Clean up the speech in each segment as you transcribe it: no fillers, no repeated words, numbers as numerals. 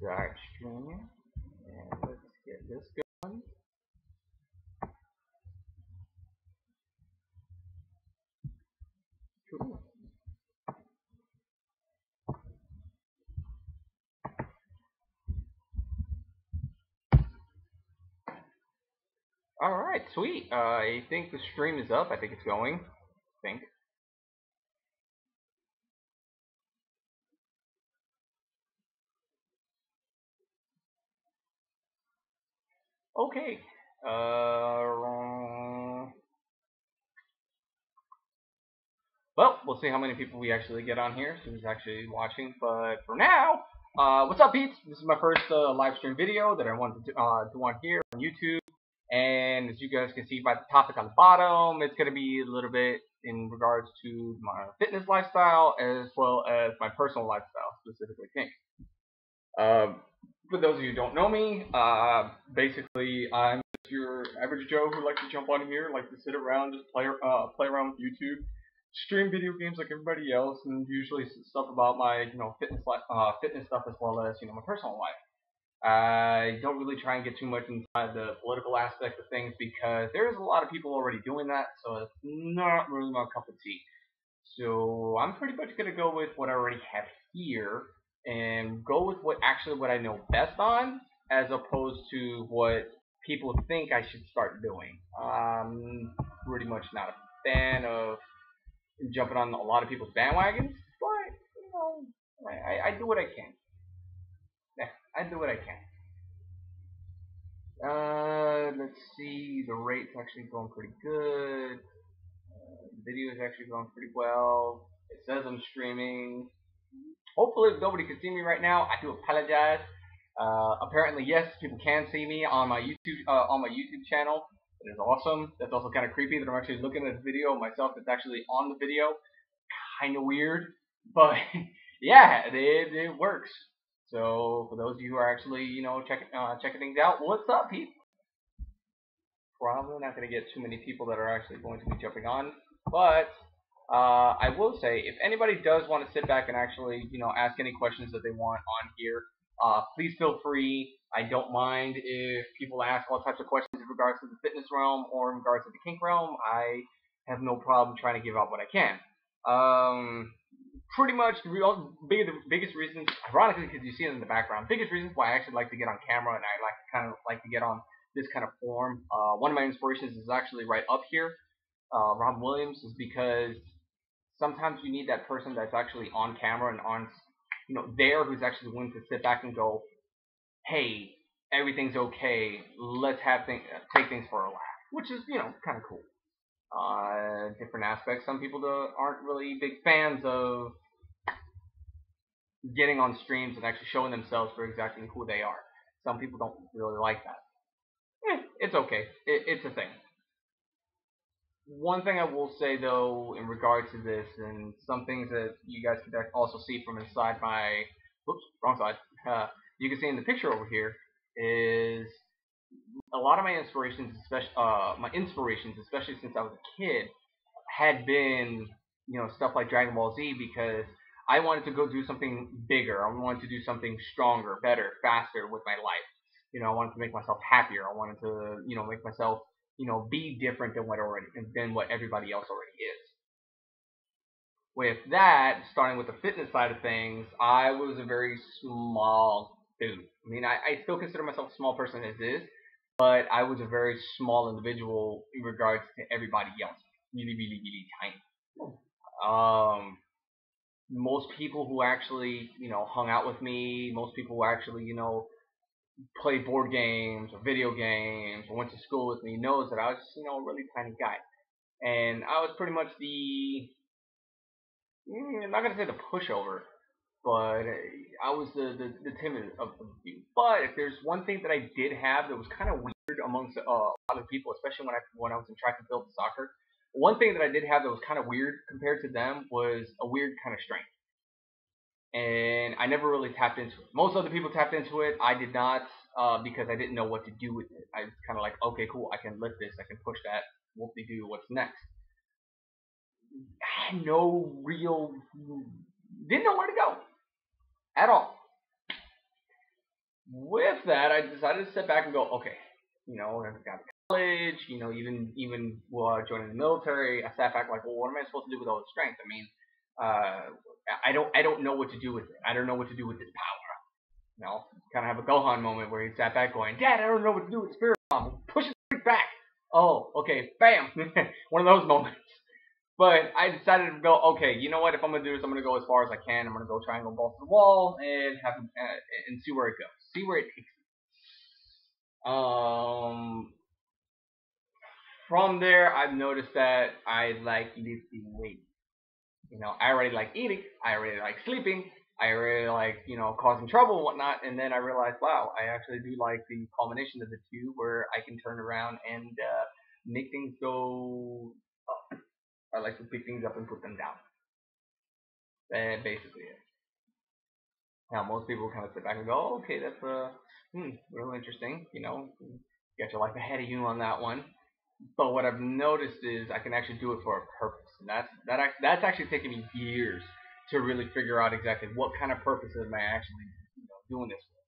Start streaming, and let's get this going. Cool. All right, sweet. I think the stream is up. I think it's going. I think. Okay. Well, we'll see how many people we actually get on here, who's actually watching. But for now, what's up, peeps? This is my first live stream video that I wanted to do on here on YouTube. And as you guys can see by the topic on the bottom, it's going to be a little bit in regards to my fitness lifestyle as well as my personal lifestyle, specifically Kink. For those of you who don't know me, basically I'm just your average Joe who likes to jump on here, like to sit around, just play around with YouTube, stream video games like everybody else, and usually stuff about my fitness stuff as well as my personal life. I don't really try and get too much inside the political aspect of things because there's a lot of people already doing that, so it's not really my cup of tea. So I'm pretty much gonna go with what I already have here and go with what I know best on, as opposed to what people think I should start doing. I'm pretty much not a fan of jumping on a lot of people's bandwagons, but I do what I can. Yeah, I do what I can. Let's see. The rate's actually going pretty good. The video is actually going pretty well. It says I'm streaming. Hopefully, nobody can see me right now. I do apologize. Apparently, yes, people can see me on my YouTube channel. It is awesome. That's also kind of creepy that I'm actually looking at the video of myself that's actually on the video. Kind of weird, but yeah, it works. So for those of you who are actually checking things out, what's up, people? Probably not going to get too many people that are actually going to be jumping on, but I will say, if anybody does want to sit back and actually, ask any questions that they want on here, please feel free. I don't mind if people ask all types of questions in regards to the fitness realm or in regards to the kink realm. I have no problem trying to give out what I can. Pretty much the biggest reasons, ironically, because you see it in the background, biggest reasons why I actually like to get on camera and I like to get on this kind of form. One of my inspirations is actually right up here. Rob Williams, is because sometimes you need that person that's actually on camera and on, there, who's actually willing to sit back and go, hey, everything's okay. Let's take things for a laugh, which is kind of cool. Different aspects. Some people aren't really big fans of getting on streams and actually showing themselves for exactly who they are. Some people don't really like that. It's okay. It's a thing. One thing I will say though, in regards to this, and some things that you guys can also see from inside my, oops, wrong side. You can see in the picture over here is a lot of my inspirations, especially since I was a kid, had been stuff like Dragon Ball Z, because I wanted to go do something bigger. I wanted to do something stronger, better, faster with my life. I wanted to make myself happier. I wanted to make myself be different than what everybody else already is. With that, starting with the fitness side of things, I was a very small dude. I mean, I still consider myself a small person as is, but I was a very small individual in regards to everybody else. Really, really, really tiny. Most people who actually, hung out with me, most people who actually, played board games or video games or went to school with me, knows that I was, a really tiny guy. And I was pretty much I'm not going to say the pushover, but I was the timid of the few. But if there's one thing that I did have that was kind of weird amongst a lot of people, especially when I was in track and field and soccer, one thing that I did have that was kind of weird compared to them was a weird kind of strength. And I never really tapped into it. Most other people tapped into it. I did not, because I didn't know what to do with it. I was kind of like, okay, cool, I can lift this, I can push that. Whoop-de-doo, what's next? I had didn't know where to go at all. with that, I decided to step back and go, okay, I got to college, even joining the military. I sat back like, well, what am I supposed to do with all this strength? I mean, I don't know what to do with it. I don't know what to do with this power. Kind of have a Gohan moment where he sat back going, Dad, I don't know what to do with the spirit bomb. Push it back. Oh, okay, bam. One of those moments. But I decided to go, okay, you know what? If I'm going to do this, I'm going to go as far as I can. I'm going to go triangle ball to the wall and see where it goes. See where it takes me. From there, I've noticed that I like lifting weights. I already like eating. I already like sleeping. I really like, causing trouble and whatnot. And then I realized, wow, I actually do like the combination of the two where I can turn around and make things go up. I like to pick things up and put them down. That's basically it. Now, most people kind of sit back and go, oh, okay, that's real interesting. Got your life ahead of you on that one. But what I've noticed is I can actually do it for a purpose. And that's actually taken me years to really figure out exactly what kind of purpose am I actually doing this for.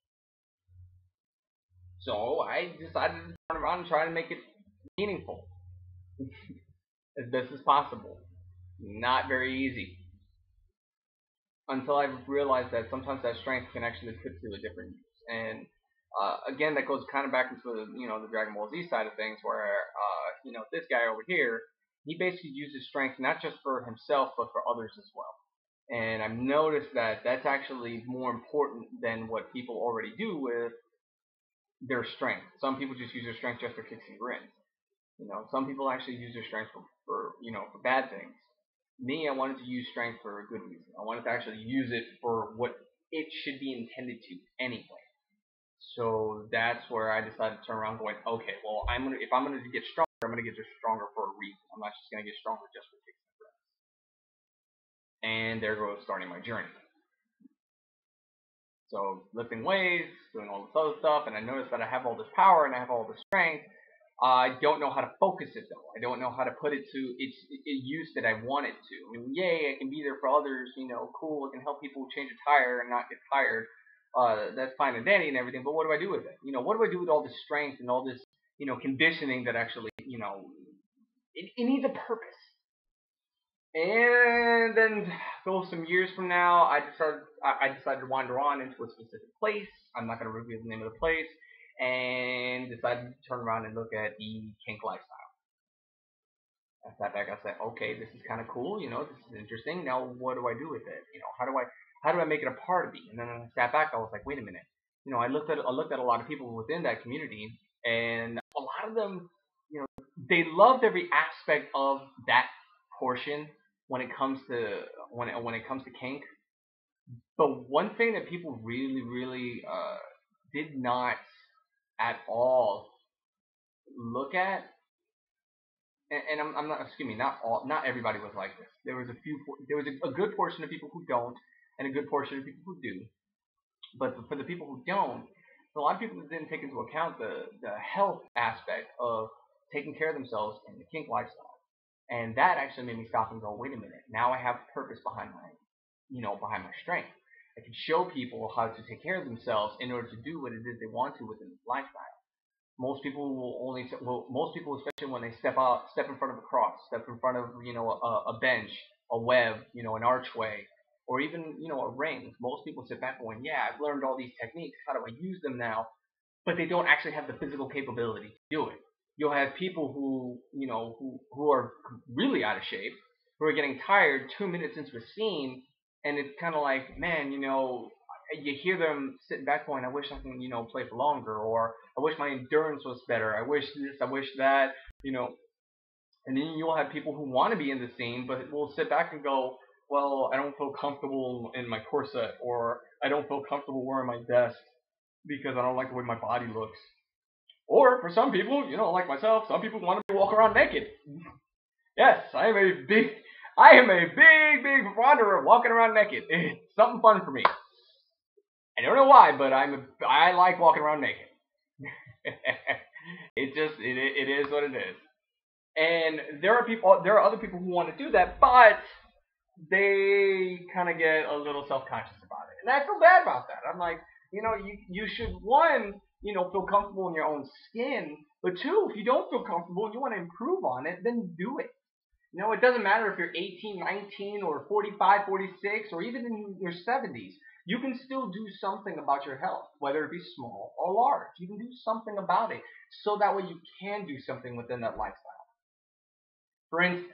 So I decided to turn around and try to make it meaningful as best as possible. Not very easy. Until I realized that sometimes that strength can actually put to a different use. And again, that goes kind of back into the Dragon Ball Z side of things, where this guy over here, he basically uses strength not just for himself but for others as well. And I've noticed that that's actually more important than what people already do with their strength. Some people just use their strength just for kicks and grins. Some people actually use their strength for bad things. Me, I wanted to use strength for a good reason. I wanted to actually use it for what it should be intended to anyway. So that's where I decided to turn around going, okay, well, if I'm gonna get stronger, I'm gonna get just stronger for a reason. I'm not just gonna get stronger just for kicks and grins. And there goes starting my journey. So lifting weights, doing all this other stuff, and I noticed that I have all this power and I have all this strength. I don't know how to focus it though. I don't know how to put it to its use that I want it to. I mean, yay, I can be there for others, cool, I can help people change a tire and not get tired. That's fine and dandy and everything, but what do I do with it? What do I do with all this strength and all this, conditioning that actually, it needs a purpose. And then, some years from now, I decided to wander on into a specific place. I'm not going to reveal the name of the place. And decided to turn around and look at the kink lifestyle. I sat back. I said, okay, this is kind of cool. This is interesting. Now, what do I do with it? How do I make it a part of me? And then I sat back. I was like, wait a minute. I looked at a lot of people within that community, and a lot of them, they loved every aspect of that portion when it comes to when it comes to kink. But one thing that people really, really did not at all look at, and I'm not, excuse me, not everybody was like this. There was a good portion of people who don't, and a good portion of people who do. But for the people who don't, a lot of people didn't take into account the health aspect of taking care of themselves in the kink lifestyle. And that actually made me stop and go, wait a minute, now I have purpose behind my strength. I can show people how to take care of themselves in order to do what it is they want to within this lifestyle. Most people especially when they step in front of a cross, step in front of a bench, a web, an archway, or even a ring. Most people sit back going, yeah, I've learned all these techniques. How do I use them now? But they don't actually have the physical capability to do it. You'll have people who are really out of shape, who are getting tired 2 minutes into a scene, and it's kind of like, man, you hear them sitting back going, I wish I can, play for longer, or I wish my endurance was better, I wish this, I wish that, and then you'll have people who want to be in the scene, but will sit back and go, well, I don't feel comfortable in my corset, or I don't feel comfortable wearing my vest because I don't like the way my body looks. Or for some people, like myself, some people want to walk around naked. Yes, I am a big proponent of walking around naked. It's something fun for me. I don't know why, but I like walking around naked. It is what it is. And there are other people who want to do that, but they kind of get a little self-conscious about it. And I feel bad about that. I'm like, You should, one, feel comfortable in your own skin, but two, if you don't feel comfortable and you want to improve on it, then do it. It doesn't matter if you're 18, 19, or 45, 46, or even in your 70s. You can still do something about your health, whether it be small or large. You can do something about it, so that way you can do something within that lifestyle. For instance,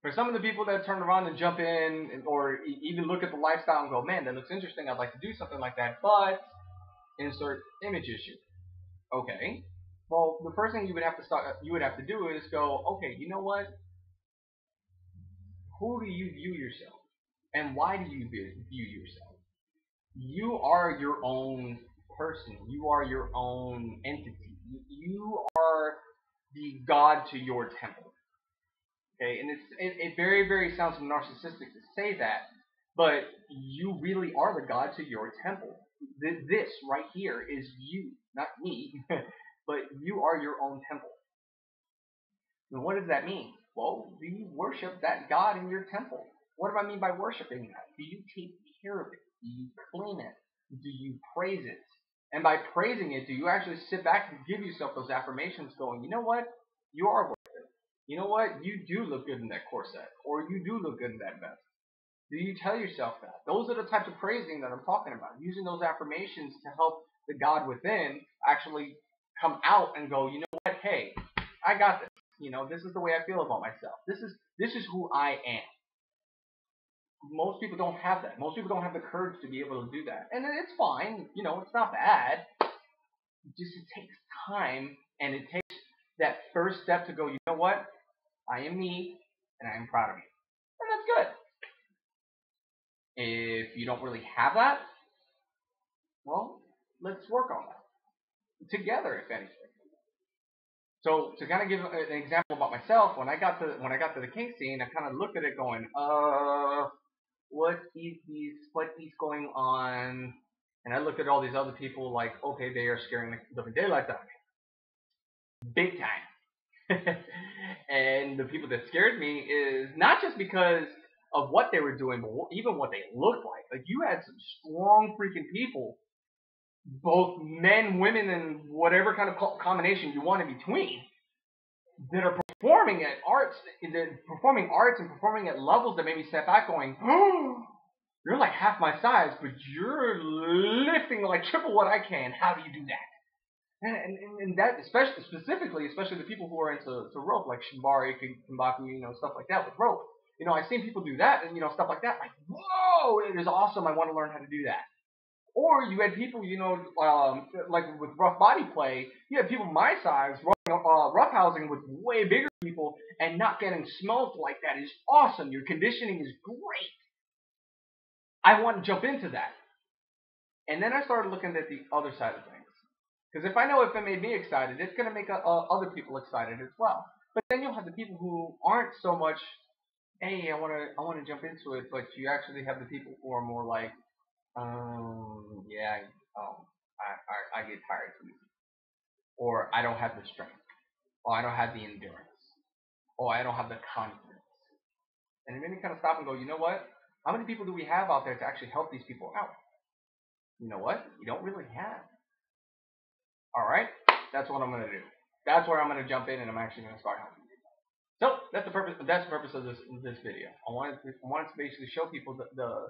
for some of the people that turn around and jump in, or even look at the lifestyle and go, man, that looks interesting, I'd like to do something like that, but insert image issue. Okay. Well, the first thing you would have to do is go, okay, you know what? Who do you view yourself? And why do you view yourself? You are your own person. You are your own entity. You are the god to your temple. Okay, and it very, very sounds narcissistic to say that, but you really are the god to your temple. This right here is you, not me, but you are your own temple. And what does that mean? Well, do you worship that God in your temple? What do I mean by worshiping that? Do you take care of it? Do you clean it? Do you praise it? And by praising it, do you actually sit back and give yourself those affirmations going, you know what? You are worth it. You know what? You do look good in that corset. Or you do look good in that vest. Do you tell yourself that? Those are the types of praising that I'm talking about. Using those affirmations to help the God within actually come out and go, you know what? Hey, I got this. This is the way I feel about myself. This is who I am. Most people don't have that. Most people don't have the courage to be able to do that. And it's fine. It's not bad. It takes time, and it takes that first step to go, you know what? I am me, and I am proud of me. And that's good. If you don't really have that, well, let's work on that. Together, if anything. So to kind of give an example about myself, when I got to the kink scene, I kind of looked at it going, what is going on? And I looked at all these other people like, okay, they are scaring the living daylights out of me, big time. And the people that scared me is not just because of what they were doing, but even what they looked like. Like, you had some strong freaking people, both men, women, and whatever kind of combination you want in between, that are performing arts and performing at levels that made me step back going, oh, you're like half my size, but you're lifting like triple what I can. How do you do that? And that, especially the people who are into rope, like Shibari, Kimbaku, stuff like that with rope. I've seen people do that, and stuff like that. Like, whoa, it is awesome. I want to learn how to do that. Or you had people, like with rough body play, you had people my size roughhousing with way bigger people and not getting smoked like that is awesome. Your conditioning is great. I want to jump into that. And then I started looking at the other side of things. Because if it made me excited, it's going to make other people excited as well. But then you'll have the people who aren't so much, hey, I want to jump into it, but you actually have the people who are more like, I get tired too easy. Or I don't have the strength. Or I don't have the endurance. Or I don't have the confidence. And it made me kind of stop and go, you know what? How many people do we have out there to actually help these people out? You know what? We don't really have. Alright? That's what I'm going to do. That's where I'm going to jump in, and I'm actually going to start helping people. So, that's the purpose of this video. I wanted to basically show people the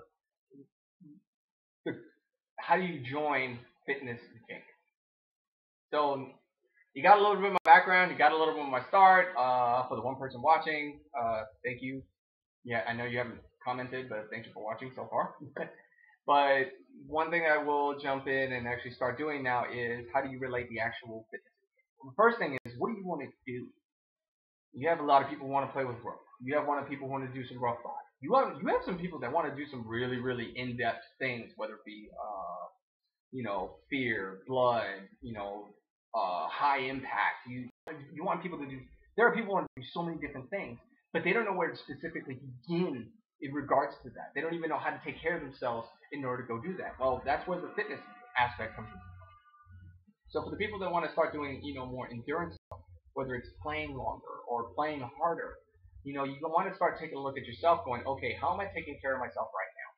how do you join fitness and kink. So, you got a little bit of my background, you got a little bit of my start. For the one person watching, thank you. Yeah, I know you haven't commented, but thank you for watching so far. But one thing I will jump in and actually start doing now is, how do you relate the actual fitness? Well, the first thing is, what do you want to do? You have a lot of people who want to play with rope. You have a lot of people who want to do some rough body. You have some people that want to do some really, really in-depth things, whether it be fear, blood, high impact. You want people to do. There are people who want to do so many different things, but they don't know where to specifically begin in regards to that. They don't even know how to take care of themselves in order to go do that. Well, that's where the fitness aspect comes in. So for the people that want to start doing more endurance stuff, whether it's playing longer or playing harder, you want to start taking a look at yourself going, okay, how am I taking care of myself right now?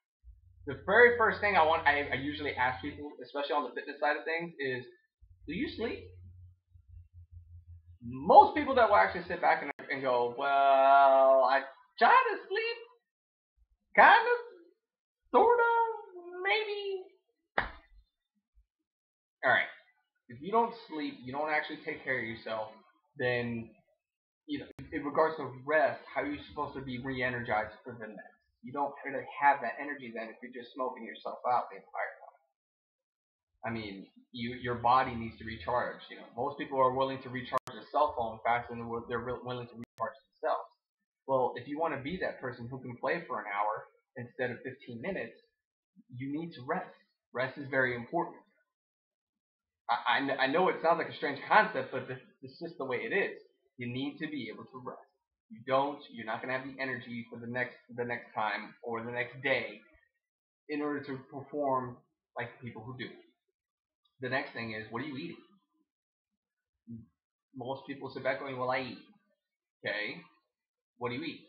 The very first thing I usually ask people, especially on the fitness side of things, is, do you sleep? Most people that will actually sit back and go, well, I try to sleep, kind of, sort of, maybe. All right. If you don't sleep, you don't actually take care of yourself, then in regards to rest, how are you supposed to be re-energized for the next? You don't really have that energy then if you're just smoking yourself out the entire time. I mean, your body needs to recharge. Most people are willing to recharge their cell phone faster than they're willing to recharge themselves. Well, if you want to be that person who can play for an hour instead of 15 minutes, you need to rest. Rest is very important. I know it sounds like a strange concept, but this is just the way it is. You need to be able to rest. You don't, you're not going to have the energy for the next time or the next day in order to perform like the people who do. The next thing is, what are you eating? Most people sit back going, well, I eat. Okay, what do you eat?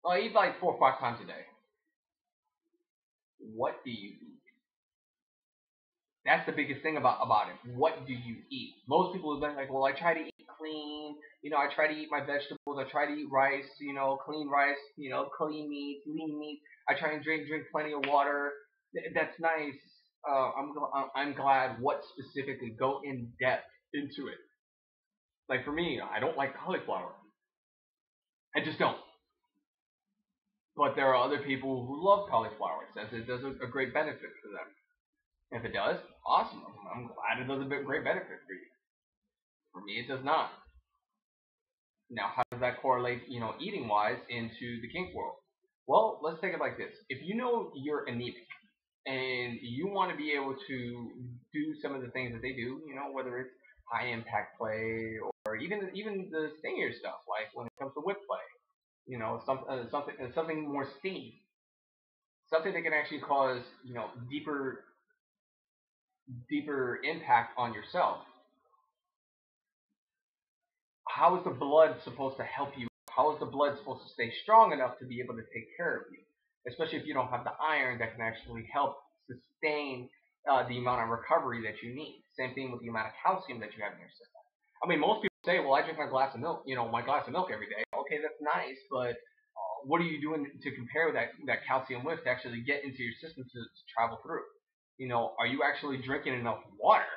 Well, I eat like 4 or 5 times a day. What do you eat? That's the biggest thing about it. What do you eat? Most people have been like, well, I try to eat clean. I try to eat my vegetables. I try to eat rice. Clean rice. Clean meat, lean meat. I try and drink plenty of water. That's nice. I'm glad. What specifically? Go in depth into it. Like for me, I don't like cauliflower. I just don't. But there are other people who love cauliflower. It says it does a great benefit for them. If it does, awesome. I'm glad it does a great benefit for you. For me, it does not. Now, how does that correlate, eating-wise into the kink world? Well, let's take it like this. If you know you're anemic and you want to be able to do some of the things that they do, whether it's high-impact play or even the stingier stuff, like when it comes to whip play, something more stingy, something that can actually cause, deeper impact on yourself. How is the blood supposed to help you? How is the blood supposed to stay strong enough to be able to take care of you? Especially if you don't have the iron that can actually help sustain the amount of recovery that you need. Same thing with the amount of calcium that you have in your system. I mean, most people say, well, I drink my glass of milk, every day. Okay, that's nice, but what are you doing to compare that calcium with to actually get into your system to travel through? Are you actually drinking enough water?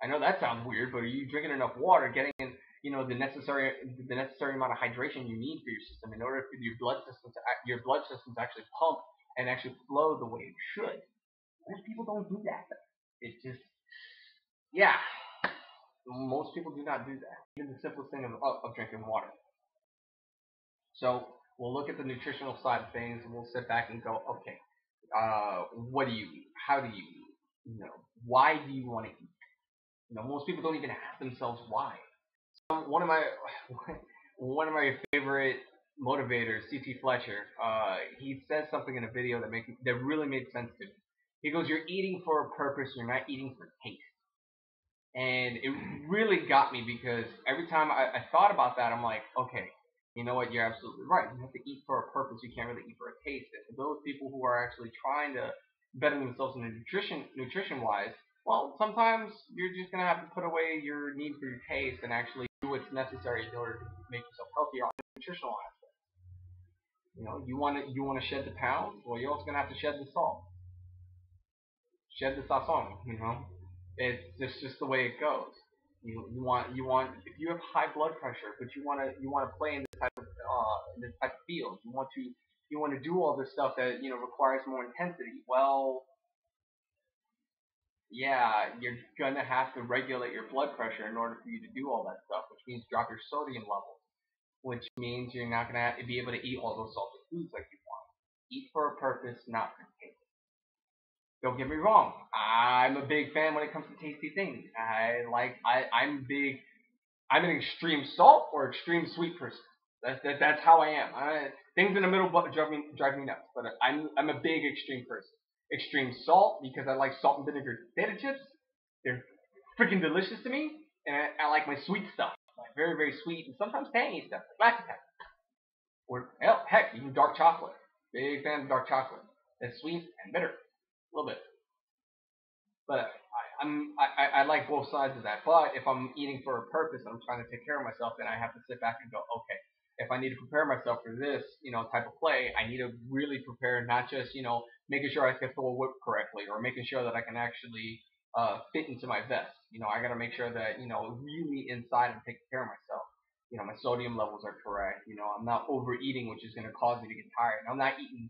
I know that sounds weird, but are you drinking enough water, getting in, the necessary amount of hydration you need for your system in order for your blood system to actually pump and actually flow the way it should? Most people don't do that. It just, yeah, most people do not do that. Even the simplest thing of drinking water. So we'll look at the nutritional side of things, and we'll sit back and go, okay, what do you eat? How do you eat? Why do you want to eat? Most people don't even ask themselves why. One of my favorite motivators, C.T. Fletcher, he says something in a video that really made sense to me. He goes, "You're eating for a purpose. You're not eating for taste." And it really got me because every time I thought about that, I'm like, okay, you know what? You're absolutely right. You have to eat for a purpose. You can't really eat for a taste. And for those people who are actually trying to better themselves in nutrition-wise, well, sometimes you're just gonna have to put away your need for your taste and actually do what's necessary in order to make yourself healthier on the nutritional aspect. You want to shed the pounds. Well, you're also gonna have to shed the salt, shed the sazon. It's just the way it goes. You want if you have high blood pressure, but you want to play in this type of field. You want to do all this stuff that requires more intensity. Well, yeah, you're gonna have to regulate your blood pressure in order for you to do all that stuff, which means drop your sodium levels, which means you're not gonna be able to eat all those salty foods like you want. Eat for a purpose, not for taste. Don't get me wrong. I'm a big fan when it comes to tasty things. I'm big. I'm an extreme salt or extreme sweet person. That's how I am. Things in the middle drive me nuts. But I'm a big extreme person. Extreme salt because I like salt and vinegar potato chips. They're freaking delicious to me, and I like my sweet stuff, like very very sweet and sometimes tangy stuff, like Black Attack. Or heck, even dark chocolate. Big fan of dark chocolate. It's sweet and bitter, a little bit. But I like both sides of that. But if I'm eating for a purpose and I'm trying to take care of myself, then I have to sit back and go, okay, if I need to prepare myself for this, type of play, I need to really prepare, not just, making sure I can throw a whip correctly or making sure that I can actually fit into my vest. I got to make sure that, really inside I'm taking care of myself. My sodium levels are correct. I'm not overeating, which is going to cause me to get tired. I'm not eating,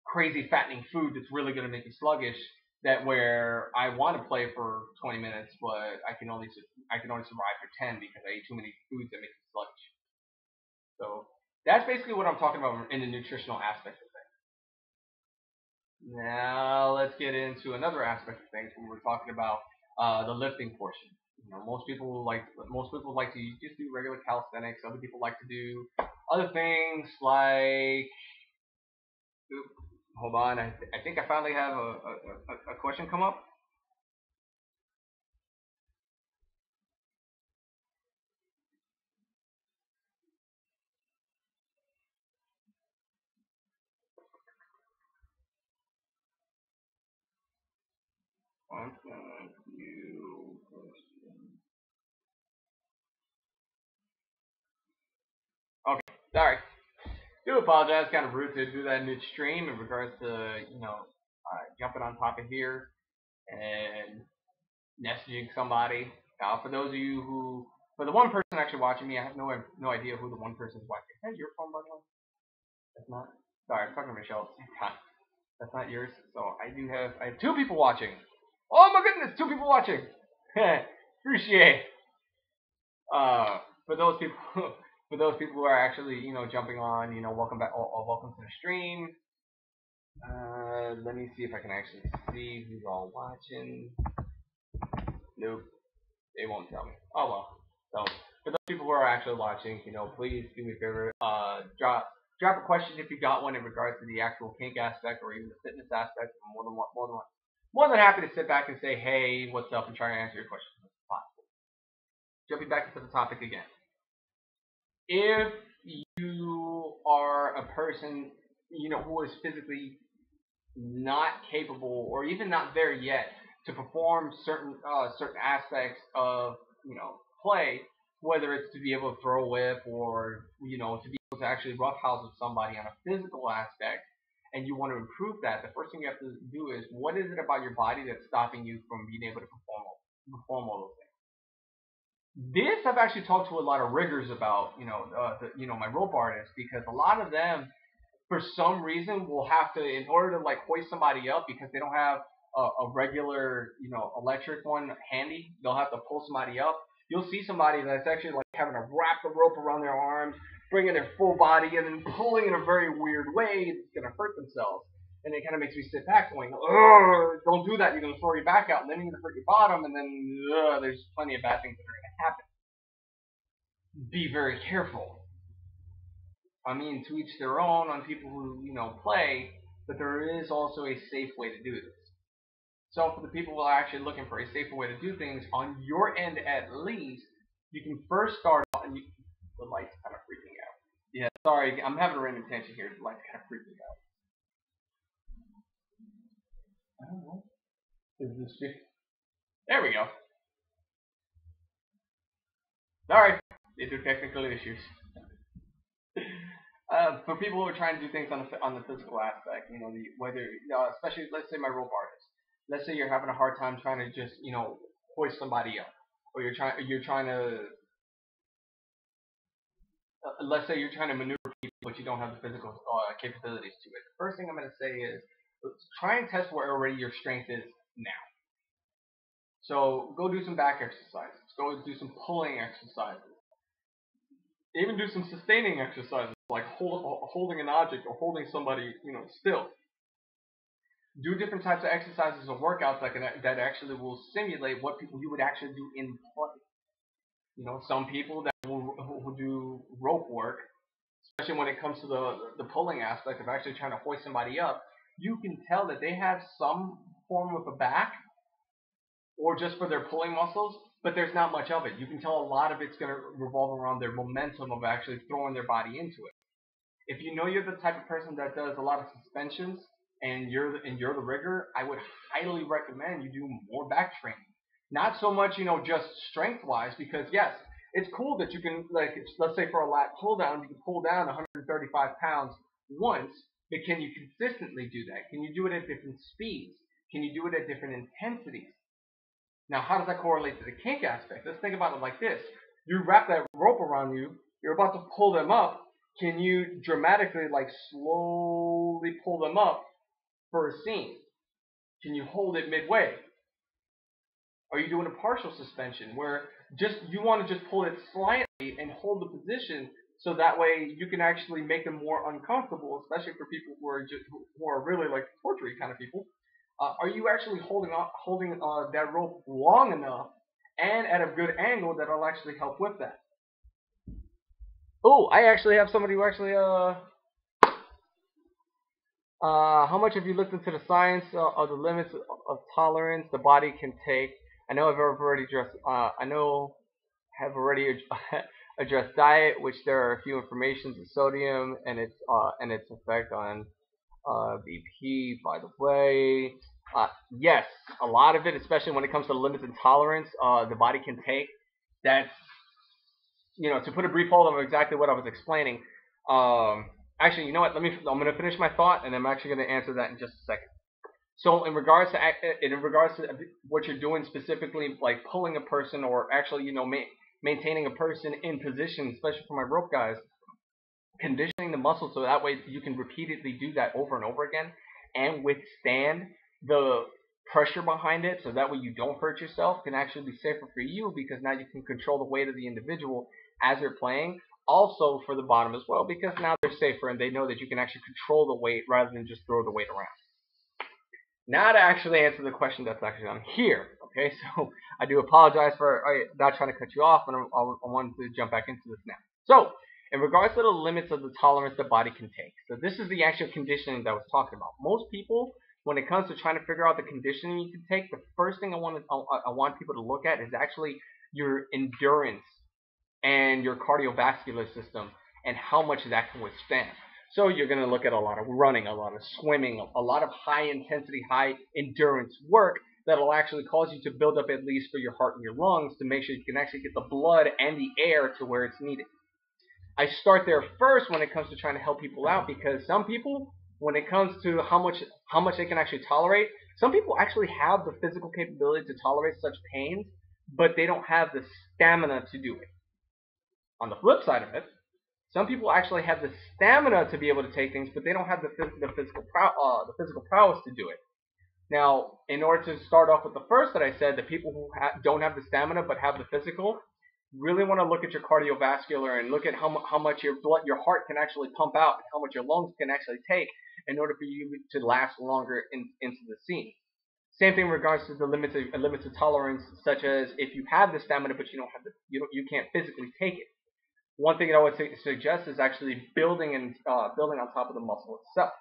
crazy fattening food that's really going to make me sluggish. That where I want to play for 20 minutes, but I can only survive for 10 because I ate too many foods that make me sluggish. So that's basically what I'm talking about in the nutritional aspect of things. Now let's get into another aspect of things when we're talking about the lifting portion. Most people like to just do regular calisthenics. Other people like to do other things like. Hold on, I think I finally have a question come up. Okay, sorry. Do apologize, kind of rude to do that midstream in regards to jumping on top of here and messaging somebody. For those of you for the one person actually watching me, I have no idea who the one person is watching. Is that your phone, by the way? That's not. Sorry, I'm talking to Michelle at the same time. That's not yours. So I have two people watching. Oh my goodness, two people watching. Appreciate. For those people, for those people who are actually jumping on, welcome back. Welcome to the stream. Let me see if I can actually see who's all watching. Nope, they won't tell me. Oh well. So for those people who are actually watching, please do me a favor. Drop a question if you got one in regards to the actual kink aspect or even the fitness aspect. I'm more than happy to sit back and say, hey, what's up, and try to answer your questions as possible. Jumping back into the topic again. If you are a person, who is physically not capable or even not there yet to perform certain aspects of play, whether it's to be able to throw a whip or to be able to actually roughhouse with somebody on a physical aspect, and you want to improve that, the first thing you have to do is, what is it about your body that's stopping you from being able to perform all those things? This I've actually talked to a lot of riggers about, my rope artists, because a lot of them, for some reason, will have to, in order to hoist somebody up, because they don't have a regular, electric one handy, they'll have to pull somebody up. You'll see somebody that's actually having to wrap the rope around their arms, bringing their full body, and then pulling in a very weird way. It's gonna hurt themselves, and it kind of makes me sit back, going, "Ugh, don't do that. You're gonna throw your back out, and then you're gonna hurt your bottom, and then there's plenty of bad things that are gonna happen." Be very careful. I mean, to each their own on people who play, but there is also a safe way to do this. So for the people who are actually looking for a safer way to do things, on your end at least, you can first start off, and the light's kind of freaking out. Yeah, sorry, I'm having a random tangent here. The light's kind of freaking out. I don't know. Is this just... There we go. Sorry, these are technical issues. For people who are trying to do things on the physical aspect, especially, let's say, my rope artist. Let's say you're having a hard time trying to just hoist somebody up, or let's say you're trying to maneuver people, but you don't have the physical capabilities to it. The first thing I'm going to say is try and test where already your strength is now. So go do some back exercises. Go do some pulling exercises. Even do some sustaining exercises, like holding an object or holding somebody, still. Do different types of exercises or workouts that actually will simulate what you would actually do in play. Some people that will do rope work, especially when it comes to the pulling aspect of actually trying to hoist somebody up, you can tell that they have some form of a back, or just for their pulling muscles, but there's not much of it. You can tell a lot of it's going to revolve around their momentum of actually throwing their body into it. If you know you're the type of person that does a lot of suspensions and you're the rigger, I would highly recommend you do more back training. Not so much, just strength wise, because yes, it's cool that you can, like, let's say for a lat pull down, you can pull down 135 pounds once, but can you consistently do that? Can you do it at different speeds? Can you do it at different intensities? Now, how does that correlate to the kink aspect? Let's think about it like this. You wrap that rope around you, you're about to pull them up. Can you dramatically, like, slowly pull them up for a scene? Can you hold it midway? Are you doing a partial suspension where you want to just pull it slightly and hold the position so that way you can actually make them more uncomfortable, especially for people who are really like tortury kind of people? Are you actually holding that rope long enough and at a good angle that'll actually help with that? Oh, I actually have somebody who actually how much have you looked into the science of the limits of tolerance the body can take? I know I've already addressed. Have already addressed diet, which there are a few informations of sodium and its effect on BP. By the way, yes, a lot of it, especially when it comes to the limits and tolerance the body can take. That's to put a brief hold on exactly what I was explaining. Actually, you know what? I'm going to finish my thought, and I'm actually going to answer that in just a second. So, in regards to what you're doing specifically, like pulling a person, or actually, maintaining a person in position, especially for my rope guys, conditioning the muscles so that way you can repeatedly do that over and over again, and withstand the pressure behind it, so that way you don't hurt yourself, can actually be safer for you because now you can control the weight of the individual as they're playing. Also for the bottom as well, because now they're safer and they know that you can actually control the weight rather than just throw the weight around. Now to actually answer the question that's actually on here. Okay, so I do apologize for not trying to cut you off, and I wanted to jump back into this now. So, in regards to the limits of the tolerance the body can take, so this is the actual conditioning that I was talking about. Most people, when it comes to trying to figure out the conditioning you can take, the first thing I want people to look at is actually your endurance and your cardiovascular system and how much that can withstand. So you're going to look at a lot of running, a lot of swimming, a lot of high intensity, high endurance work that'll actually cause you to build up at least for your heart and your lungs to make sure you can actually get the blood and the air to where it's needed. I start there first when it comes to trying to help people out, because some people, when it comes to how much they can actually tolerate, some people actually have the physical capability to tolerate such pains, but they don't have the stamina to do it. On the flip side of it, some people actually have the stamina to be able to take things, but they don't have the physical prowess to do it. Now, in order to start off with the first that I said, the people who don't have the stamina but have the physical, really want to look at your cardiovascular and look at how much your heart can actually pump out, and how much your lungs can actually take in order for you to last longer into the scene. Same thing in regards to the limits of tolerance, such as if you have the stamina but you can't physically take it. One thing that I would suggest is actually building on top of the muscle itself.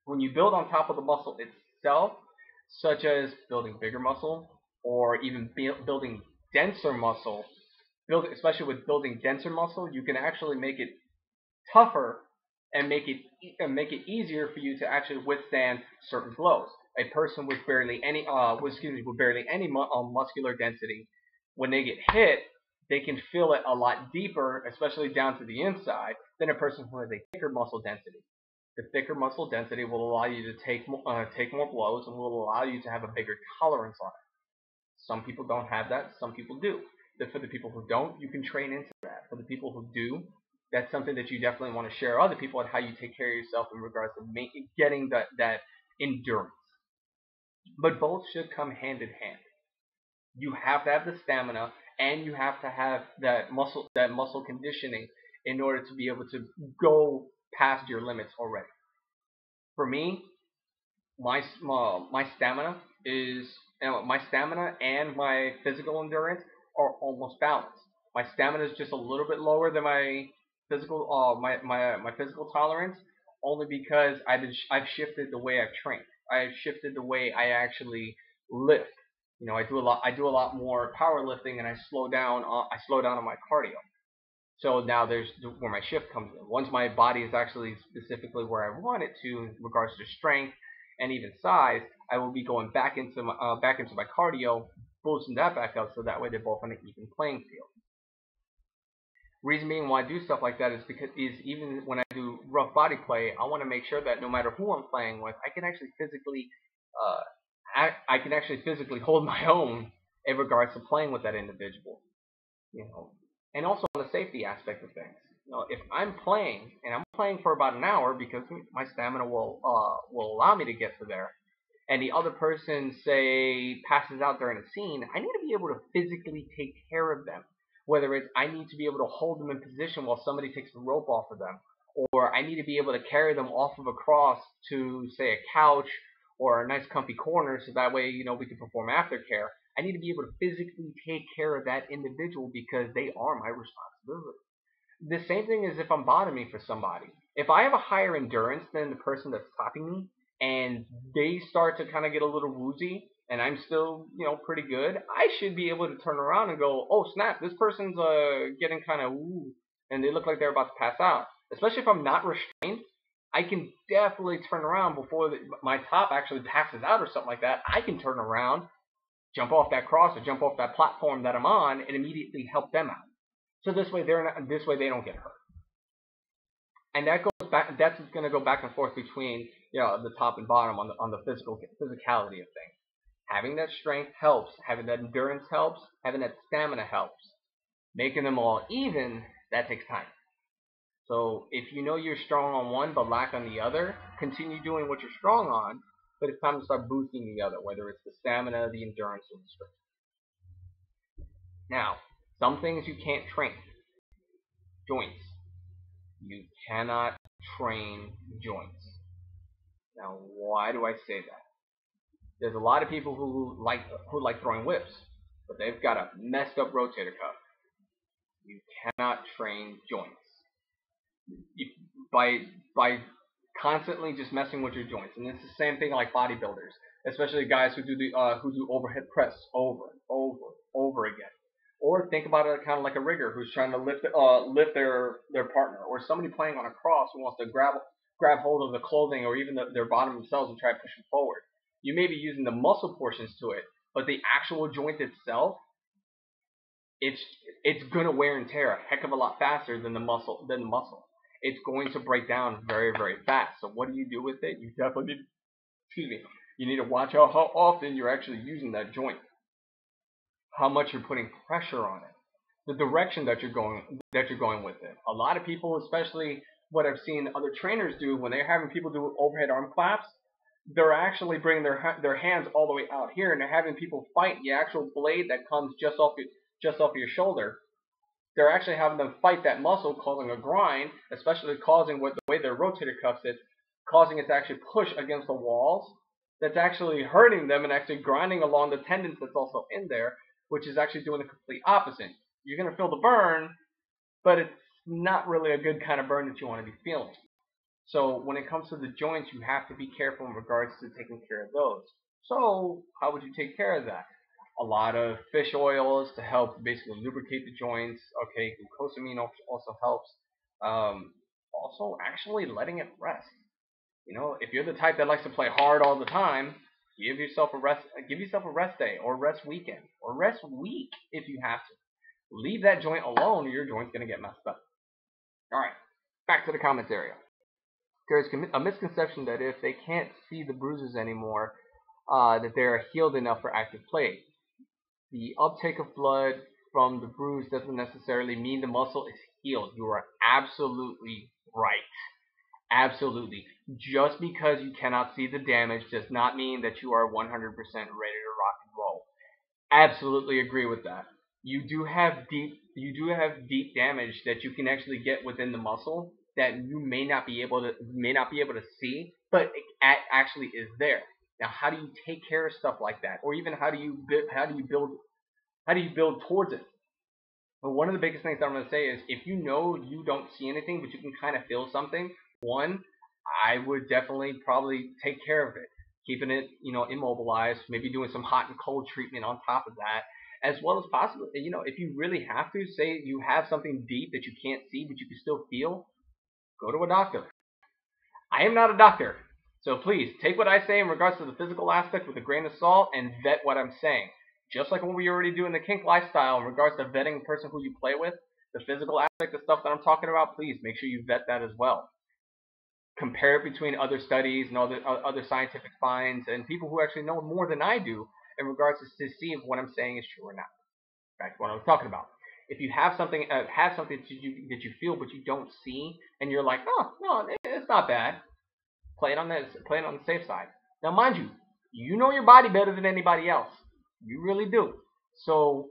When you build on top of the muscle itself, such as building bigger muscle or even building denser muscle, especially with building denser muscle, you can actually make it tougher and make it easier for you to actually withstand certain blows. A person with barely any muscular density, when they get hit, they can feel it a lot deeper, especially down to the inside, than a person who has a thicker muscle density. The thicker muscle density will allow you to take more blows and will allow you to have a bigger tolerance on it. Some people don't have that, some people do. For the people who don't, you can train into that. For the people who do, that's something that you definitely want to share with other people on how you take care of yourself in regards to getting that endurance. But both should come hand in hand. You have to have the stamina, and you have to have that muscle conditioning in order to be able to go past your limits already. For me, my stamina and my physical endurance are almost balanced. My stamina is just a little bit lower than my physical my physical tolerance, only because I've shifted the way I've trained. I've shifted the way I actually lift. I do a lot more powerlifting, and I slow down on my cardio. So now there's where my shift comes in. Once my body is actually specifically where I want it to in regards to strength and even size, I will be going back into my cardio, boosting that back up, so that way they're both on an even playing field. Reason being why I do stuff like that is because even when I do rough body play, I want to make sure that no matter who I'm playing with, I can actually physically hold my own in regards to playing with that individual. You know, and also on the safety aspect of things. You know, if I'm playing and I'm playing for about an hour because my stamina will allow me to get to there, and the other person say passes out during a scene, I need to be able to physically take care of them. Whether it's I need to be able to hold them in position while somebody takes the rope off of them, or I need to be able to carry them off of a cross to say a couch or a nice comfy corner, so that way we can perform aftercare. I need to be able to physically take care of that individual because they are my responsibility. The same thing is if I'm bottoming for somebody. If I have a higher endurance than the person that's topping me, and they start to kind of get a little woozy, and I'm still, pretty good, I should be able to turn around and go, oh snap, this person's getting kind of woo, and they look like they're about to pass out. Especially if I'm not restrained, I can definitely turn around before my top actually passes out or something like that. I can turn around, jump off that cross or jump off that platform that I'm on, and immediately help them out. So this way they don't get hurt. And that's going to go back and forth between the top and bottom on the physicality of things. Having that strength helps, having that endurance helps, having that stamina helps. Making them all even, that takes time. So if you know you're strong on one but lack on the other, continue doing what you're strong on, but it's time to start boosting the other, whether it's the stamina, the endurance, or the strength. Now, some things you can't train. Joints. You cannot train joints. Now, why do I say that? There's a lot of people who like throwing whips, but they've got a messed up rotator cuff. You cannot train joints. By constantly just messing with your joints, and it's the same thing like bodybuilders, especially guys who do overhead press over and over again. Or think about it kind of like a rigger who's trying to lift their partner, or somebody playing on a cross who wants to grab hold of the clothing or even their bottom themselves and try to push them forward. You may be using the muscle portions to it, but the actual joint itself, it's gonna wear and tear a heck of a lot faster than the muscle. It's going to break down very, very fast. So what do you do with it? You definitely you need to watch out how often you're actually using that joint, how much you're putting pressure on it, the direction that you're going with it. A lot of people, especially what I've seen other trainers do when they're having people do overhead arm claps, they're actually bringing their hands all the way out here, and they're having people fight the actual blade that comes just off your shoulder. They're actually having them fight that muscle, causing a grind, especially causing the way their rotator cuff sits, causing it to actually push against the walls. That's actually hurting them and actually grinding along the tendons that's also in there, which is actually doing the complete opposite. You're going to feel the burn, but it's not really a good kind of burn that you want to be feeling. So when it comes to the joints, you have to be careful in regards to taking care of those. So how would you take care of that? A lot of fish oils to help basically lubricate the joints. Okay, glucosamine also helps. Also, actually letting it rest. If you're the type that likes to play hard all the time, give yourself a rest. Give yourself a rest day, or rest weekend, or rest week if you have to. Leave that joint alone, or your joint's gonna get messed up. All right, back to the comments area. There's a misconception that if they can't see the bruises anymore, that they're healed enough for active play. The uptake of blood from the bruise doesn't necessarily mean the muscle is healed. You are absolutely right. Absolutely. Just because you cannot see the damage does not mean that you are 100% ready to rock and roll. Absolutely agree with that. You do have deep damage that you can actually get within the muscle that you may not be able to see, but it actually is there. Now, how do you take care of stuff like that, or even how do you build towards it? Well, one of the biggest things that I'm going to say is, if you know you don't see anything, but you can kind of feel something, one, I would definitely probably take care of it, keeping it immobilized, maybe doing some hot and cold treatment on top of that, as well as possible. If you really have to, say you have something deep that you can't see but you can still feel, go to a doctor. I am not a doctor, so please take what I say in regards to the physical aspect with a grain of salt and vet what I'm saying. Just like what we already do in the kink lifestyle in regards to vetting the person who you play with, the physical aspect, the stuff that I'm talking about, please make sure you vet that as well. Compare it between other studies and other scientific finds and people who actually know more than I do in regards to see if what I'm saying is true or not. Back to what I was talking about. If you have something that you feel but you don't see, and you're like, oh no, it's not bad, play it on the safe side. Now, mind you, you know your body better than anybody else. You really do. So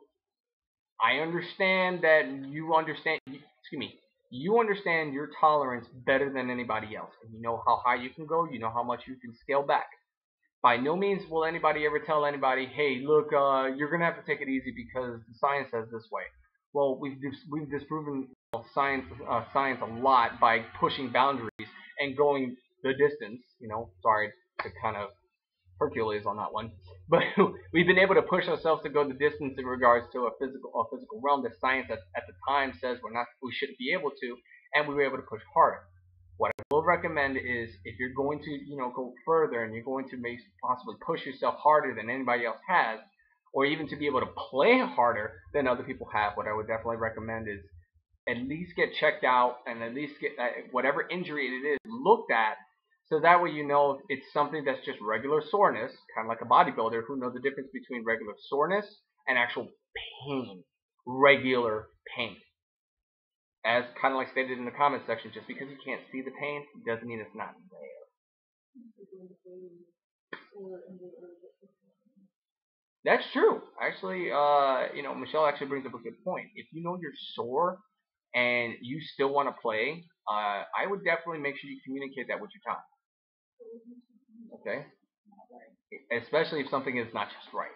I understand that you understand. You understand your tolerance better than anybody else, and you know how high you can go. You know how much you can scale back. By no means will anybody ever tell anybody, hey, look, you're gonna have to take it easy because the science says this way. Well, we've disproven science a lot by pushing boundaries and going the distance. Sorry to kind of Hercules on that one, but we've been able to push ourselves to go the distance in regards to a physical realm that science at the time says we shouldn't be able to, and we were able to push harder. What I will recommend is if you're going to go further and you're going to possibly push yourself harder than anybody else has, or even to be able to play harder than other people have, what I would definitely recommend is at least get checked out and at least get whatever injury it is looked at, so that way you know if it's something that's just regular soreness, kind of like a bodybuilder who knows the difference between regular soreness and actual pain, regular pain. As kind of like stated in the comment section, just because you can't see the pain doesn't mean it's not there. That's true. Actually, Michelle actually brings up a good point. If you know you're sore and you still want to play, I would definitely make sure you communicate that with your time. Okay? Especially if something is not just right.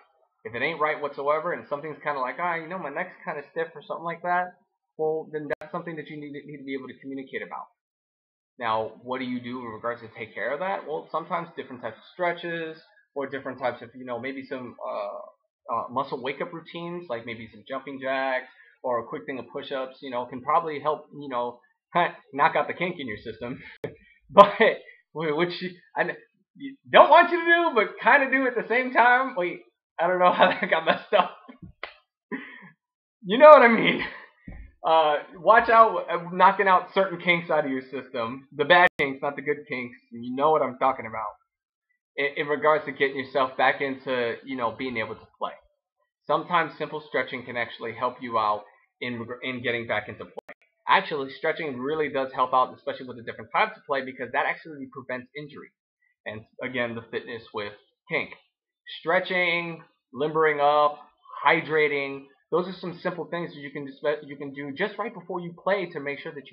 If it ain't right whatsoever and something's kind of like, my neck's kind of stiff or something like that, well, then that's something that you need to be able to communicate about. Now, what do you do in regards to take care of that? Well, sometimes different types of stretches or different types of, maybe some muscle wake-up routines, like maybe some jumping jacks or a quick thing of push-ups, can probably help, knock out the kink in your system. But, which I don't want you to do, but kind of do at the same time. Wait, I don't know how that got messed up. You know what I mean. Watch out knocking out certain kinks out of your system. The bad kinks, not the good kinks. You know what I'm talking about. In regards to getting yourself back into, being able to play. Sometimes simple stretching can actually help you out in getting back into play. Actually, stretching really does help out, especially with the different types of play, because that actually prevents injury. And again, the fitness with kink. Stretching, limbering up, hydrating, those are some simple things that you can do just right before you play to make sure that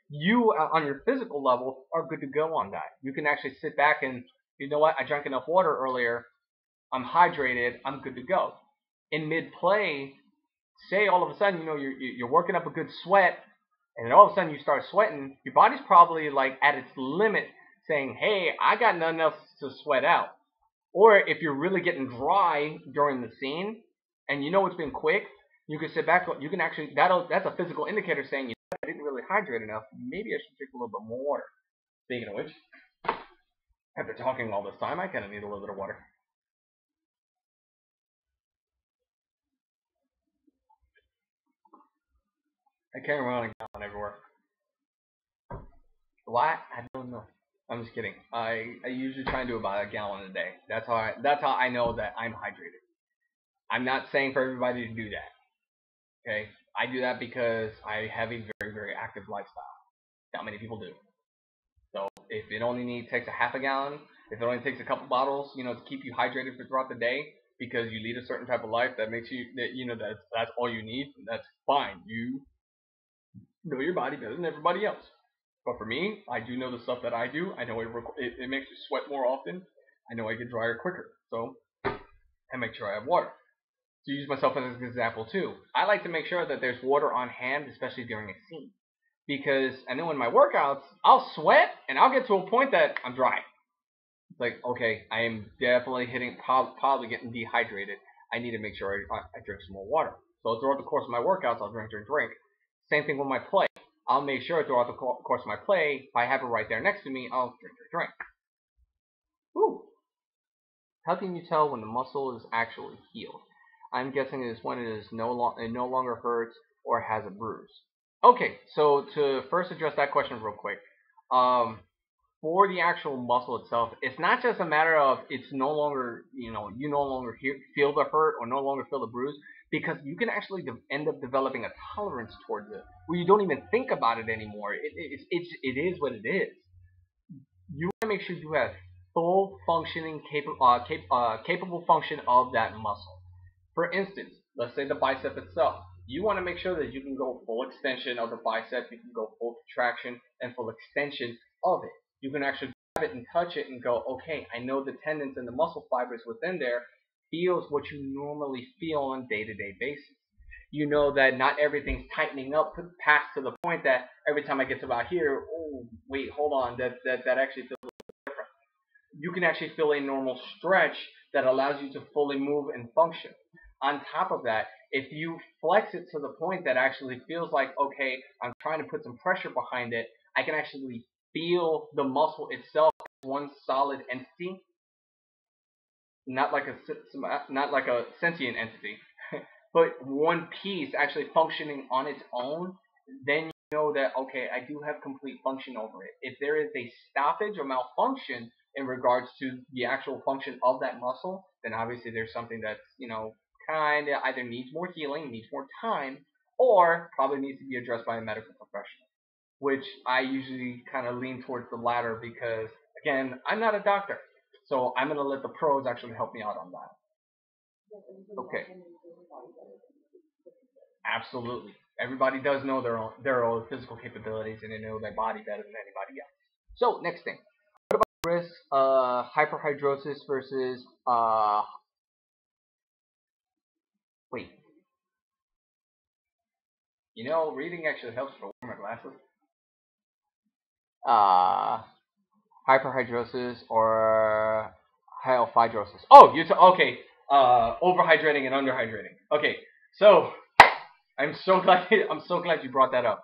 you on your physical level are good to go on that. You can actually sit back and, you know what, I drank enough water earlier, I'm hydrated, I'm good to go. In mid-play, say all of a sudden, you're working up a good sweat, and then all of a sudden you start sweating, your body's probably like at its limit saying, hey, I got nothing else to sweat out. Or if you're really getting dry during the scene, and it's been quick, you can sit back, you can actually, that's a physical indicator saying, I didn't really hydrate enough, maybe I should drink a little bit more water. Speaking of which, after talking all this time, I kind of need a little bit of water. I carry around a gallon everywhere. Why? I don't know. I'm just kidding. I usually try and do about a gallon a day. That's how I know that I'm hydrated. I'm not saying for everybody to do that. Okay? I do that because I have a very, very active lifestyle. Not many people do. So if it only takes a half a gallon, if it only takes a couple bottles, to keep you hydrated for throughout the day, because you lead a certain type of life that makes you that's all you need, that's fine. You know your body better than everybody else. But for me, I do know the stuff that I do. I know it makes you sweat more often. I know I get drier quicker. So I make sure I have water. To use myself as an example too, I like to make sure that there's water on hand, especially during a scene. Because I know in my workouts, I'll sweat and I'll get to a point that I'm dry. It's like, okay, I am definitely probably getting dehydrated. I need to make sure I drink some more water. So throughout the course of my workouts, I'll drink. Same thing with my play. I'll make sure throughout the course of my play, if I have it right there next to me, I'll drink. Woo! How can you tell when the muscle is actually healed? I'm guessing it is when it no longer hurts or has a bruise. Okay, so to first address that question real quick, for the actual muscle itself, it's not just a matter of it's no longer, you no longer feel the hurt or no longer feel the bruise, because you can actually end up developing a tolerance towards it, where you don't even think about it anymore. It is what it is. You want to make sure you have full functioning, capable function of that muscle. For instance, let's say the bicep itself. You want to make sure that you can go full extension of the bicep, you can go full contraction and full extension of it. You can actually grab it and touch it and go, okay, I know the tendons and the muscle fibers within there feels what you normally feel on a day-to-day basis. You know that not everything's tightening up past to the point that every time I get to about here, oh, wait, hold on, that actually feels a little different. You can actually feel a normal stretch that allows you to fully move and function. On top of that, if you flex it to the point that actually feels like, okay, I'm trying to put some pressure behind it, I can actually feel the muscle itself as one solid entity, not like a sentient entity, but one piece actually functioning on its own. Then you know that, okay, I do have complete function over it. If there is a stoppage or malfunction in regards to the actual function of that muscle, then obviously there's something that's, kind of either needs more healing, needs more time, or probably needs to be addressed by a medical professional, which I usually kind of lean towards the latter because, again, I'm not a doctor, so I'm going to let the pros actually help me out on that. Okay. Absolutely. Everybody does know their own physical capabilities, and they know their body better than anybody else. So, next thing. What about the risk hyperhidrosis versus wait. Reading actually helps for my glasses. Hyperhidrosis or hyalfidrosis. Oh, okay. Overhydrating and underhydrating. Okay, so I'm so glad you brought that up.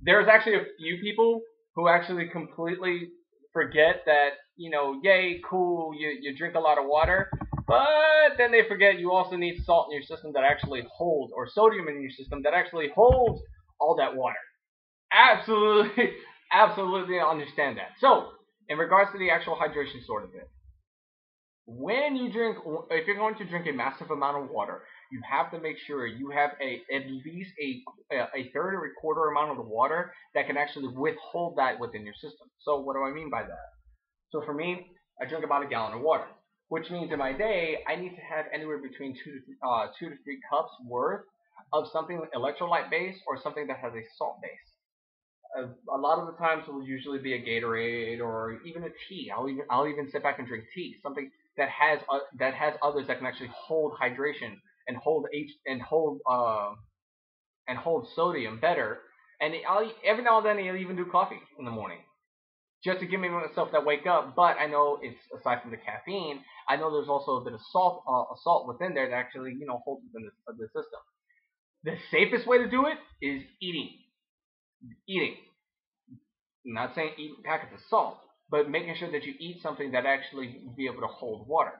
There's actually a few people who actually completely forget that, yay, cool, you drink a lot of water, but then they forget you also need salt in your system that actually holds, or sodium in your system that actually holds all that water. Absolutely understand that. So, in regards to the actual hydration sort of it, if you're going to drink a massive amount of water, you have to make sure you have at least a third or a quarter amount of the water that can actually withhold that within your system. So what do I mean by that? So for me, I drink about a gallon of water, which means in my day, I need to have anywhere between 2 to 3 cups worth of something electrolyte based or something that has a salt base. A lot of the times it will usually be a Gatorade or even a tea. I'll even sit back and drink tea, something that has others that can actually hold hydration and hold sodium better. And every now and then I'll even do coffee in the morning, just to give myself that wake up. But I know it's, aside from the caffeine, I know there's also a bit of salt within there that actually holds within the system. The safest way to do it is eating. I'm not saying eat packets of salt, but making sure that you eat something that actually will be able to hold water.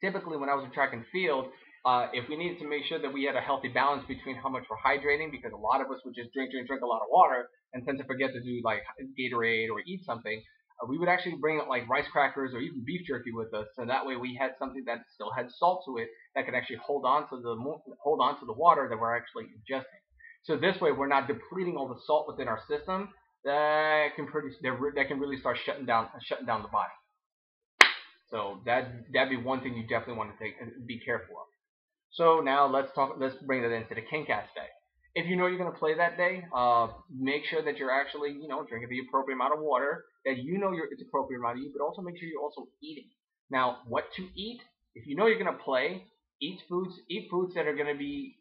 Typically, when I was in track and field, if we needed to make sure that we had a healthy balance between how much we're hydrating, because a lot of us would just drink a lot of water and tend to forget to do like Gatorade or eat something, we would actually bring like rice crackers or even beef jerky with us, so that way we had something that still had salt to it that could actually hold on to the water that we're actually ingesting. So this way, we're not depleting all the salt within our system that can really start shutting down the body. So that'd be one thing you definitely want to be careful of. So now let's bring that into the kink aspect. If you know you're going to play that day, make sure that you're actually drinking the appropriate amount of water, that it's appropriate amount of you, but also make sure you're also eating. Now, what to eat? If you know you're going to play, eat foods that are going to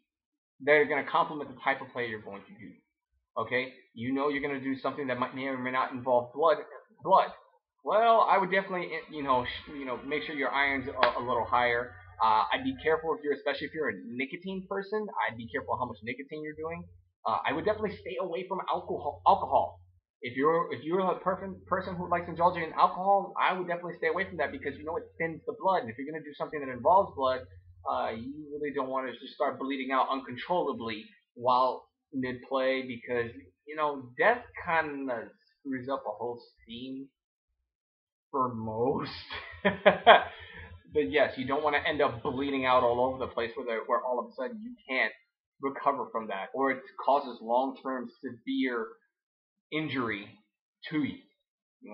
complement the type of play you're going to do. Okay, you're going to do something that may or may not involve blood. Well, I would definitely make sure your iron's a little higher. I'd be careful especially if you're a nicotine person. I'd be careful how much nicotine you're doing. I would definitely stay away from alcohol. If you're a person who likes indulging in alcohol, I would definitely stay away from that because it thins the blood. And if you're gonna do something that involves blood, you really don't want to just start bleeding out uncontrollably while mid play because death kind of screws up a whole scene for most. But yes, you don't want to end up bleeding out all over the place where all of a sudden you can't recover from that, or it causes long-term severe injury to you. You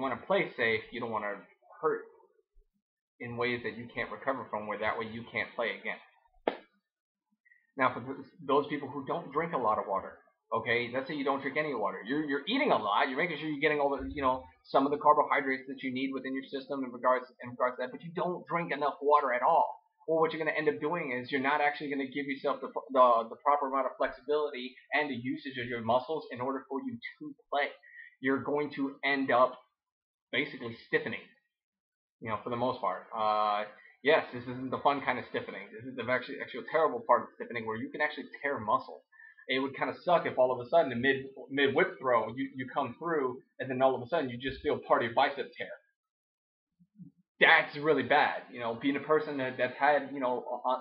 want to play safe. You don't want to hurt in ways that you can't recover from, where that way you can't play again. Now, for those people who don't drink a lot of water, okay, let's say you don't drink any water. You're eating a lot. You're making sure you're getting all the some of the carbohydrates that you need within your system in regards to that, but you don't drink enough water at all. Well, what you're going to end up doing is you're not actually going to give yourself the proper amount of flexibility and the usage of your muscles in order for you to play. You're going to end up basically stiffening, for the most part. Yes, this isn't the fun kind of stiffening. This is the actually a terrible part of stiffening where you can actually tear muscle. It would kind of suck if all of a sudden, in mid whip throw, you come through, and then all of a sudden you just feel part of your bicep tear. That's really bad. Being a person that's had,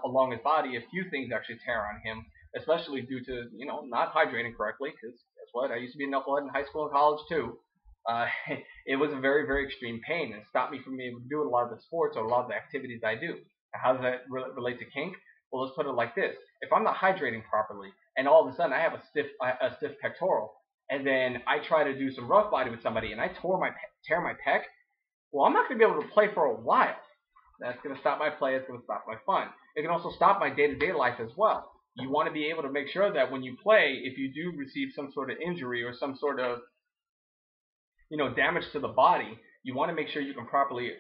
along his body, a few things actually tear on him, especially due to, not hydrating correctly, because guess what? I used to be a knucklehead in high school and college too. It was a very, very extreme pain and stopped me from being able to do a lot of the sports or a lot of the activities I do. How does that relate to kink? Well, let's put it like this. If I'm not hydrating properly, and all of a sudden I have a stiff pectoral, and then I try to do some rough body with somebody, and I tear my pec, well, I'm not going to be able to play for a while. That's going to stop my play. It's going to stop my fun. It can also stop my day-to-day life as well. You want to be able to make sure that when you play, if you do receive some sort of injury or some sort of damage to the body, you want to make sure you can properly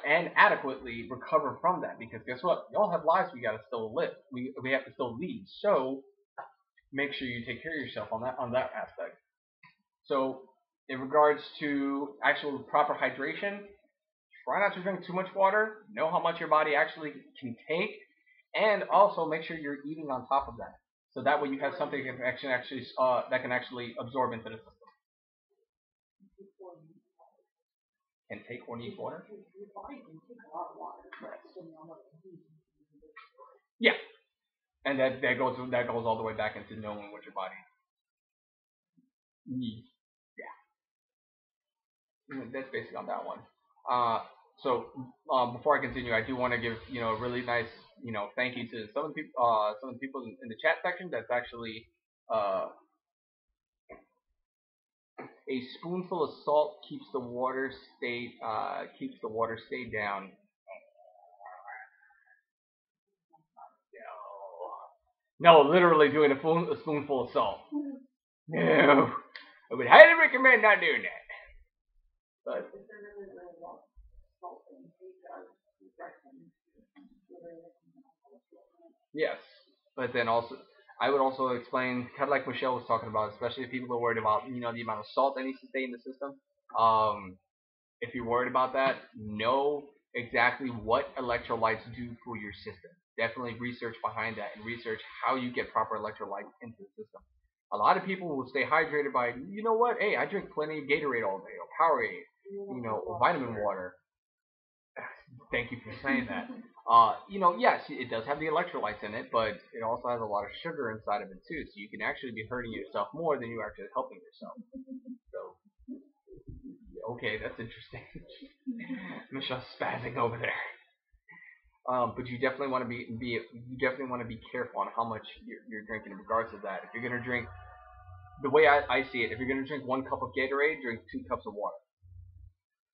and adequately recover from that. Because guess what? We all have lives we got to still live. We have to still lead. So make sure you take care of yourself on that aspect. So in regards to actual proper hydration, try not to drink too much water. Know how much your body actually can take, and also make sure you're eating on top of that. So that way you have something that can actually absorb into the system. Can take or need water? Yeah, and that goes all the way back into knowing what your body needs. Yeah, that's basically on that one. So before I continue, I do want to give a really nice thank you to some of the people in the chat section. That's actually a spoonful of salt keeps the water state down. No, literally doing a spoonful of salt. No, I would highly recommend not doing that. But yes, but then also I would also explain, kind of like Michelle was talking about, especially if people are worried about the amount of salt that needs to stay in the system. If you're worried about that, know exactly what electrolytes do for your system. Definitely research behind that and research how you get proper electrolytes into the system. A lot of people will stay hydrated by, hey, I drink plenty of Gatorade all day, or Powerade, or vitamin water. Thank you for saying that. Yes, it does have the electrolytes in it, but it also has a lot of sugar inside of it too, so you can actually be hurting yourself more than you're actually helping yourself. So, okay, that's interesting. Michelle's spazzing over there. But you definitely want to be careful on how much you're drinking in regards to that. If you're gonna drink, the way I see it, if you're gonna drink 1 cup of Gatorade, drink 2 cups of water.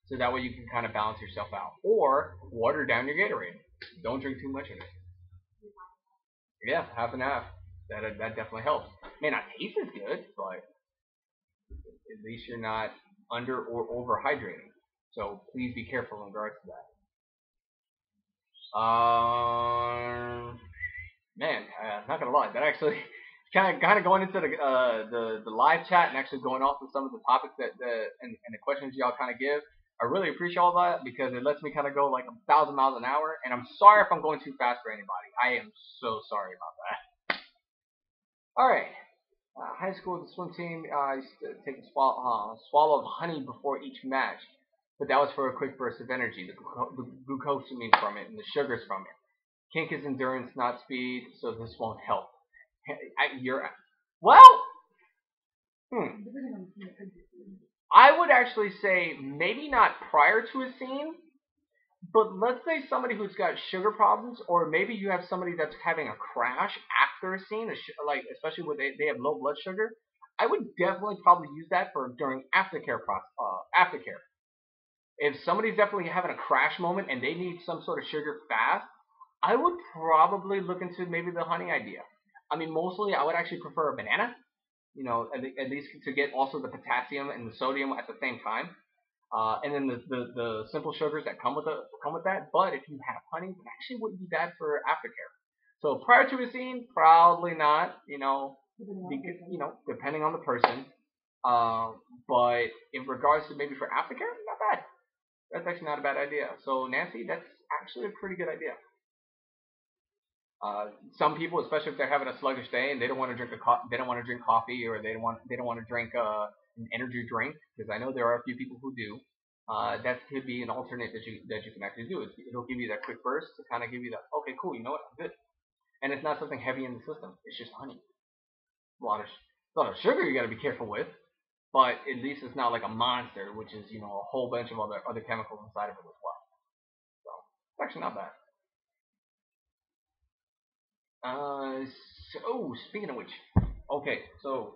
So that way you can kind of balance yourself out. Or water down your Gatorade. Don't drink too much of it. Yeah, half and half. That definitely helps. May not taste as good, but at least you're not under or over hydrating. So please be careful in regards to that. Man, I'm not gonna lie. That actually kind of going into the live chat and actually going off of some of the topics and the questions y'all kind of give. I really appreciate all that because it lets me kind of go like 1,000 miles an hour. And I'm sorry if I'm going too fast for anybody. I am so sorry about that. All right. High school, the swim team, I used to take a swallow of honey before each match, but that was for a quick burst of energy. The glucosamine from it and the sugars from it. Kink is endurance, not speed, so this won't help. You're well. I would actually say maybe not prior to a scene, but let's say somebody who's got sugar problems, or maybe you have somebody that's having a crash after a scene, like especially when they have low blood sugar. I would definitely probably use that for during aftercare. Aftercare. If somebody's definitely having a crash moment and they need some sort of sugar fast, I would probably look into maybe the honey idea. I mean, mostly I would actually prefer a banana. You know, at least to get also the potassium and the sodium at the same time. And then the simple sugars that come with that. But if you have honey, it actually wouldn't be bad for aftercare. So prior to a scene, probably not. Depending on the person. But in regards to maybe for aftercare, not bad. That's actually not a bad idea. So Nancy, that's actually a pretty good idea. Some people, especially if they're having a sluggish day and they don't want to drink coffee, or they don't want to drink an energy drink, because I know there are a few people who do. That could be an alternate that you can actually do. It'll give you that quick burst to kind of give you that, okay, cool, you know what, I'm good. And it's not something heavy in the system. It's just honey. A lot of sugar you got to be careful with, but at least it's not like a monster, which is a whole bunch of other chemicals inside of it as well. So it's actually not bad. Speaking of which, okay, so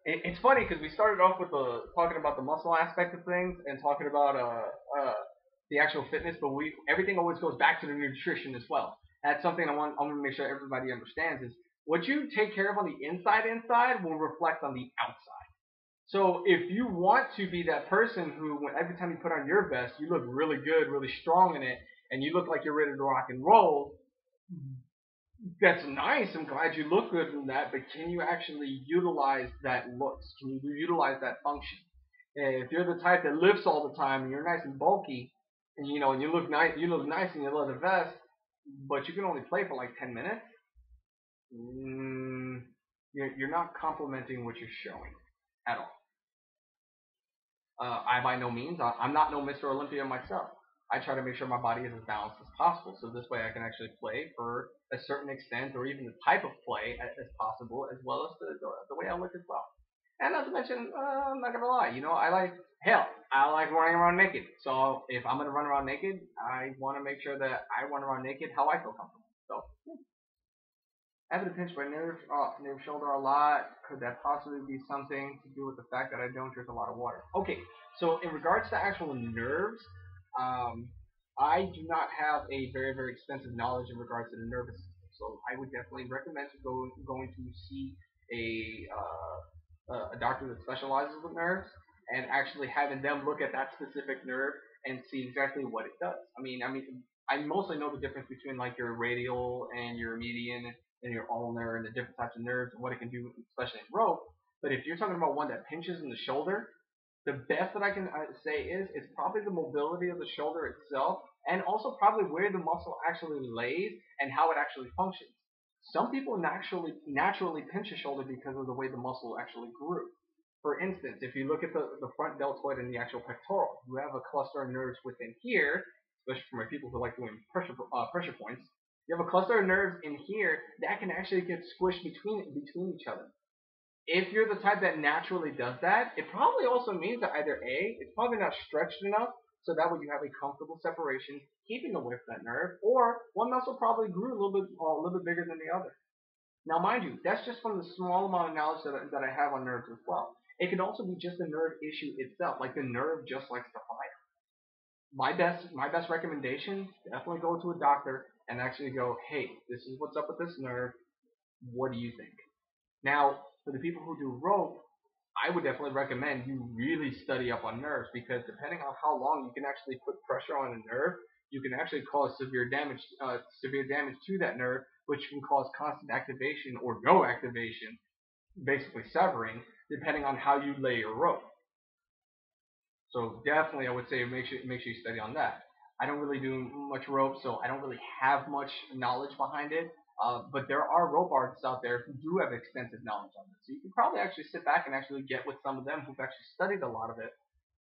it's funny because we started off with talking about the muscle aspect of things and talking about the actual fitness, but everything always goes back to the nutrition as well. That's something I want to make sure everybody understands is what you take care of on the inside will reflect on the outside. So if you want to be that person who, every time you put on your vest, you look really good, really strong in it, and you look like you're ready to rock and roll, that's nice. I'm glad you look good in that, but can you actually utilize that looks? Can you utilize that function? And if you're the type that lifts all the time and you're nice and bulky, and you look nice in your leather vest, but you can only play for like 10 minutes, you're not complimenting what you're showing at all. I by no means, I'm not no Mr. Olympia myself. I try to make sure my body is as balanced as possible, so this way I can actually play for a certain extent, or even the type of play as possible, as well as the way I look as well. And not to mention, I'm not gonna lie, I like running around naked. So if I'm gonna run around naked, I want to make sure that I run around naked how I feel comfortable. So having a pinch my nerve shoulder a lot, could that possibly be something to do with the fact that I don't drink a lot of water? Okay, so in regards to actual nerves, I do not have a very, very extensive knowledge in regards to the nervous system, so I would definitely recommend going to see a doctor that specializes with nerves and actually having them look at that specific nerve and see exactly what it does. I mostly know the difference between like your radial and your median and your ulnar and the different types of nerves and what it can do, especially in rope. But if you're talking about one that pinches in the shoulder, the best that I can say is it's probably the mobility of the shoulder itself, and also probably where the muscle actually lays and how it actually functions. Some people naturally pinch a shoulder because of the way the muscle actually grew. For instance, if you look at the front deltoid and the actual pectoral, you have a cluster of nerves within here, especially for my people who like doing pressure points. You have a cluster of nerves in here that can actually get squished between each other. If you're the type that naturally does that, it probably also means that either A, it's probably not stretched enough, so that way you have a comfortable separation, keeping away from that nerve, or one muscle probably grew a little bit bigger than the other. Now, mind you, that's just from the small amount of knowledge that I have on nerves as well. It could also be just the nerve issue itself, like the nerve just likes to fire. My best recommendation, definitely go to a doctor and actually go, hey, this is what's up with this nerve. What do you think? Now, for the people who do rope, I would definitely recommend you really study up on nerves, because depending on how long you can actually put pressure on a nerve, you can actually cause severe damage to that nerve, which can cause constant activation or no activation, basically severing, depending on how you lay your rope. So definitely, I would say make sure you study on that. I don't really do much rope, so I don't really have much knowledge behind it. But there are rope artists out there who do have extensive knowledge on this. So you can probably actually sit back and actually get with some of them who've actually studied a lot of it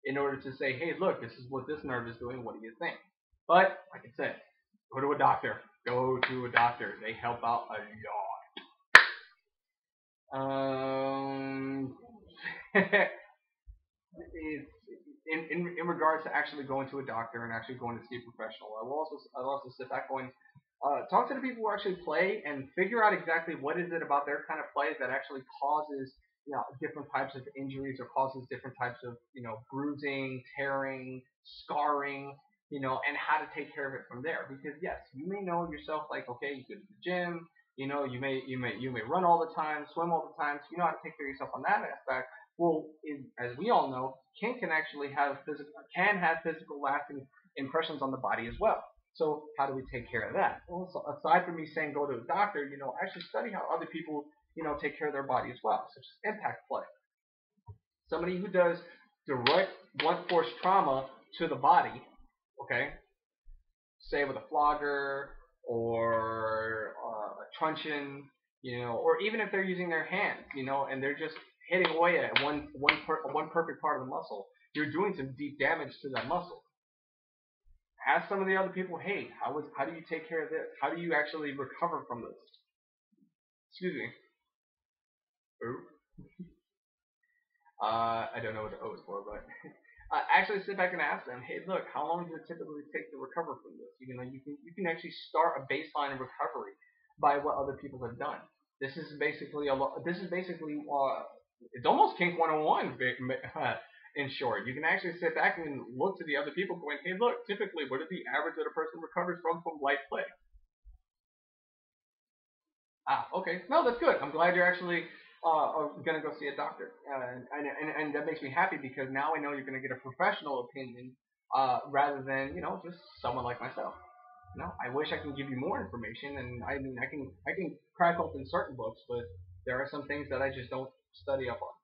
in order to say, hey, look, this is what this nerve is doing. What do you think? But like I said, go to a doctor. Go to a doctor. They help out a lot. In regards to actually going to a doctor and actually going to see a professional, I'll also sit back going, talk to the people who actually play and figure out exactly what is it about their kind of play that actually causes different types of injuries or causes different types of bruising, tearing, scarring, and how to take care of it from there. Because yes, you may know yourself like, okay, you go to the gym, you may run all the time, swim all the time, so you know how to take care of yourself on that aspect. Well, as we all know, Kink can actually have physical lasting impressions on the body as well. So how do we take care of that? Well, so aside from me saying go to a doctor, actually study how other people, take care of their body as well, such as impact play. Somebody who does direct blunt force trauma to the body, okay, say with a flogger or a truncheon, or even if they're using their hands, and they're just hitting away at one perfect part of the muscle, you're doing some deep damage to that muscle. Ask some of the other people, hey, how do you take care of this? How do you actually recover from this? Excuse me. I don't know what the O is for, but actually sit back and ask them, hey, look, how long does it typically take to recover from this? You can actually start a baseline of recovery by what other people have done. This is basically it's almost Kink 101 in short. You can actually sit back and look to the other people going, hey, look, typically what is the average that a person recovers from light play? Okay. No, that's good. I'm glad you're actually going to go see a doctor. And that makes me happy because now I know you're going to get a professional opinion rather than, just someone like myself. I wish I can give you more information, and I mean, I can crack open certain books, but there are some things that I just don't study up on.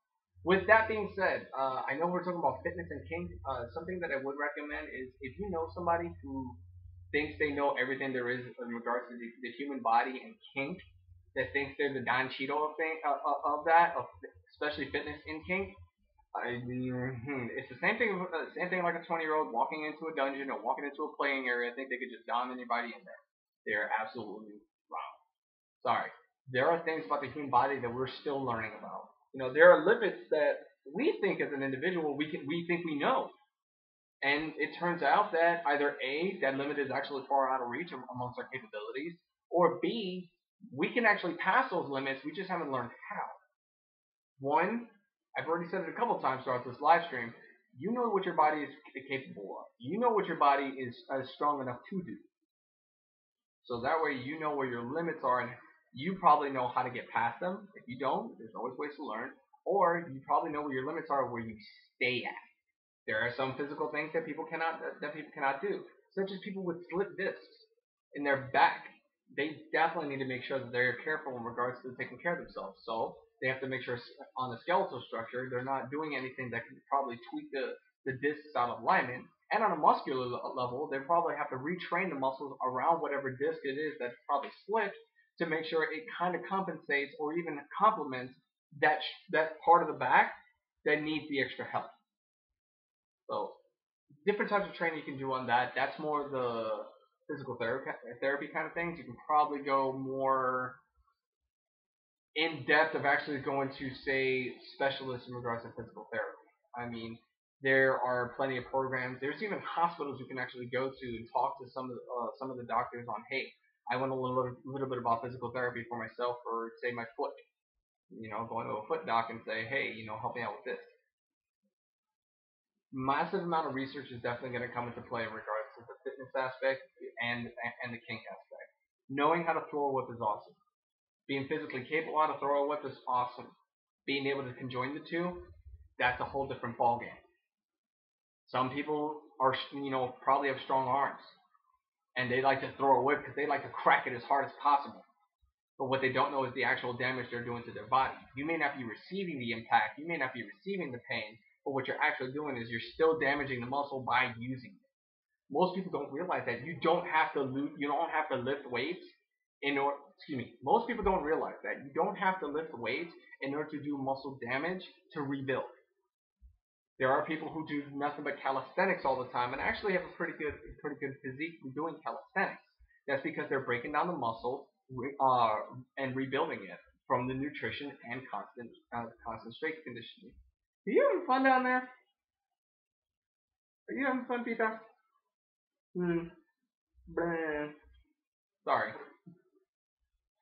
With that being said, I know we're talking about fitness and kink. Something that I would recommend is if you know somebody who thinks they know everything there is in regards to the human body and kink, that thinks they're the Don Cheeto of that, especially fitness in kink. It's the same thing like a 20-year-old walking into a dungeon or walking into a playing area. I think they could just dom anybody in there. They are absolutely wrong. Sorry. There are things about the human body that we're still learning about. There are limits that we think as an individual we think we know. And it turns out that either A, that limit is actually far out of reach amongst our capabilities, or B, we can actually pass those limits, we just haven't learned how. One, I've already said it a couple times throughout this live stream, you know what your body is capable of. You know what your body is strong enough to do. So that way you know where your limits are, and you probably know how to get past them. If you don't, there's always ways to learn. Or you probably know where your limits are, where you stay at. There are some physical things that people cannot do, such as people with slip discs in their back. They definitely need to make sure that they're careful in regards to taking care of themselves. So they have to make sure on the skeletal structure they're not doing anything that could probably tweak the discs out of alignment. And on a muscular level, they probably have to retrain the muscles around whatever disc it is that's probably slipped to make sure it kind of compensates or even complements that part of the back that needs the extra help. So different types of training you can do on that. That's more the physical therapy kind of things. You can probably go more in depth of actually going to, say, specialists in regards to physical therapy. I mean, there are plenty of programs. There's even hospitals you can actually go to and talk to some of the doctors on, hey, I want to learn a little bit about physical therapy for myself or, say, my foot. Going to a foot doc and say, hey, help me out with this. Massive amount of research is definitely going to come into play in regards to the fitness aspect and the kink aspect. Knowing how to throw a whip is awesome. Being physically capable how to throw a whip is awesome. Being able to conjoin the two, that's a whole different ballgame. Some people are, probably have strong arms, and they like to throw a whip because they like to crack it as hard as possible. But what they don't know is the actual damage they're doing to their body. You may not be receiving the impact, you may not be receiving the pain, but what you're actually doing is you're still damaging the muscle by using it. Most people don't realize that you don't have to lift weights in order. Excuse me. Most people don't realize that you don't have to lift weights in order to do muscle damage to rebuild. There are people who do nothing but calisthenics all the time and actually have a pretty good physique doing calisthenics. That's because they're breaking down the muscle and rebuilding it from the nutrition and constant strength conditioning. Are you having fun down there? Are you having fun, Pita? Sorry.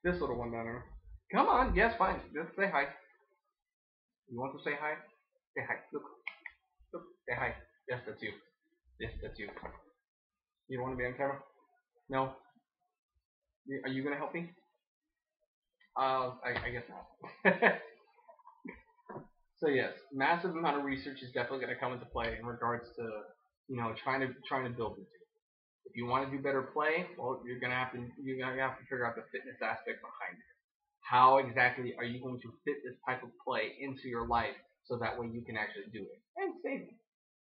This little one down there. Come on, yes, fine. Just say hi. You want to say hi? Say hi. Look. Look. Say hi. Yes, that's you. Yes, that's you. You don't want to be on camera? No? Are you going to help me? I guess not. So yes, massive amount of research is definitely going to come into play in regards to, trying to build this. If you want to do better play, well, you're gonna have to figure out the fitness aspect behind it. How exactly are you going to fit this type of play into your life so that way you can actually do it and save it?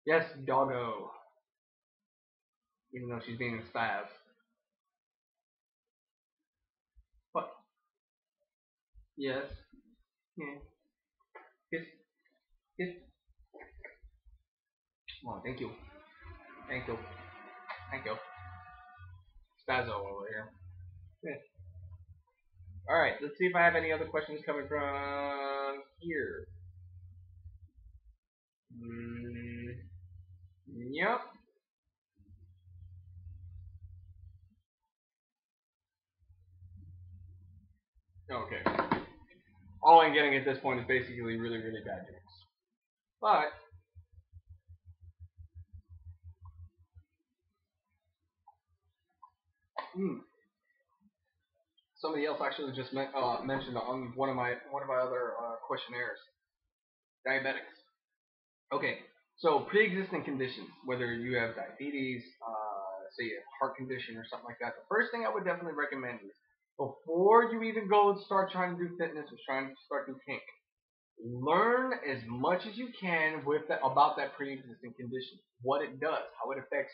Yes, doggo. Even though she's being a spaz. But yes, yeah. Kiss, kiss. Oh, thank you, thank you, thank you. Spazzo over here. Yeah. All right, let's see if I have any other questions coming from here. Yep. Okay. All I'm getting at this point is basically really, really bad jokes. But somebody else actually just mentioned on one of my other questionnaires, diabetics. Okay, so pre-existing conditions, whether you have diabetes, say you have heart condition or something like that, the first thing I would definitely recommend is before you even go and start trying to do fitness or trying to start doing kink, learn as much as you can about that pre-existing condition, what it does, how it affects